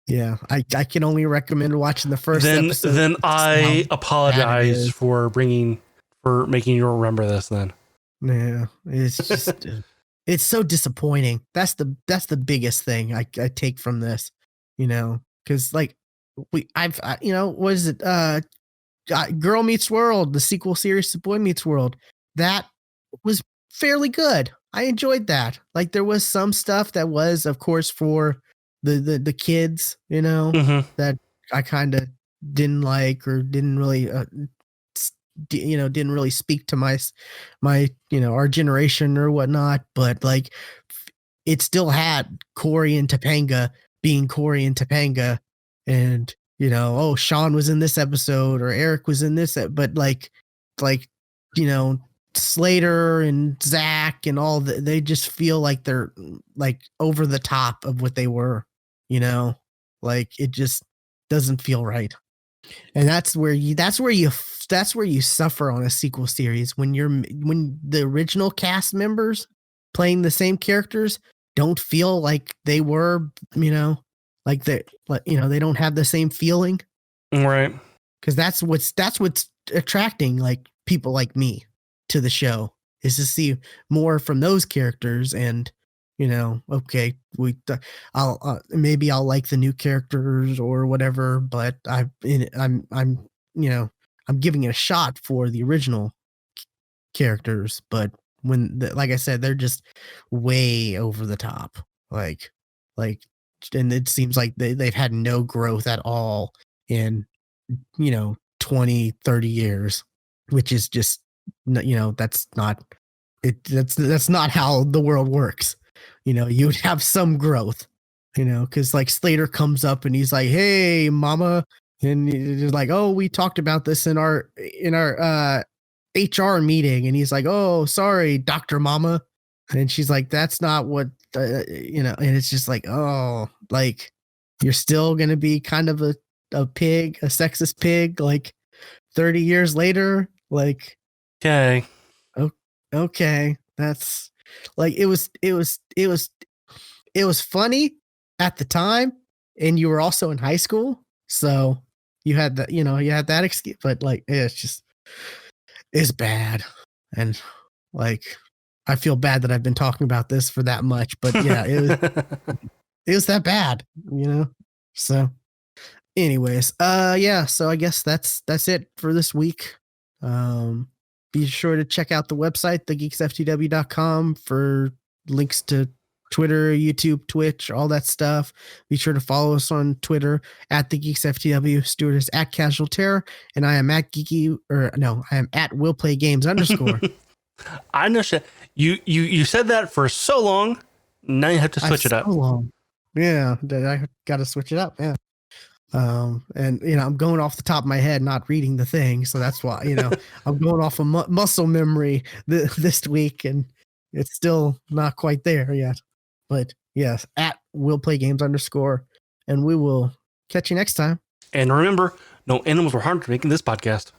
yeah, I can only recommend watching the first episode. Then I Bad it apologize is. for making you remember this. Then Yeah, it's just it's so disappointing. That's the biggest thing I take from this, because like what is it? Girl Meets World, the sequel series to Boy Meets World, that was fairly good. I enjoyed that. Like there was some stuff that was, of course, for the kids, mm-hmm. that I kind of didn't like or didn't really didn't really speak to my our generation or whatnot, but like it still had Corey and Topanga being Corey and Topanga, and oh, Sean was in this episode or Eric was in this, but like you know Slater and Zach and all they just feel like they're like over the top of what they were, like it just doesn't feel right. And that's where you suffer on a sequel series when the original cast members playing the same characters don't feel like they were, like they don't have the same feeling, Right. because that's what's attracting like people like me to the show, is to see more from those characters. And okay, I'll maybe I'll like the new characters or whatever, but I'm I'm giving it a shot for the original characters. But like I said, they're just way over the top, like and it seems like they've had no growth at all in 20-30 years, which is just that's not it. That's not how the world works. You would have some growth, because like Slater comes up and he's like, "Hey, mama," and he's like, "Oh, we talked about this in our HR meeting," and he's like, "Oh, sorry, Doctor Mama," and she's like, "That's not what," and it's just like, oh, like you're still gonna be kind of a pig, a sexist pig, like 30 years later. Like, Okay. okay, that's like it was funny at the time, and you were also in high school, so you had that, you had that excuse. But like, it's bad, and like, I feel bad that I've been talking about this for that much, but yeah, it was that bad, So, anyways, yeah, so I guess that's it for this week. Be sure to check out the website, thegeeksftw.com, for links to Twitter, YouTube, Twitch, all that stuff. Be sure to follow us on Twitter at the GeeksFTW. Stuart is at Casual Terror, and I am at I am at Will Play Games _. I know shit. You said that for so long. Now you have to switch it up. So long. Yeah, I got to switch it up. Yeah. And I'm going off the top of my head, not reading the thing, so that's why I'm going off of muscle memory this week, and it's still not quite there yet. But yes, at Will Play Games _, and we will catch you next time. And remember, no animals were harmed for making this podcast.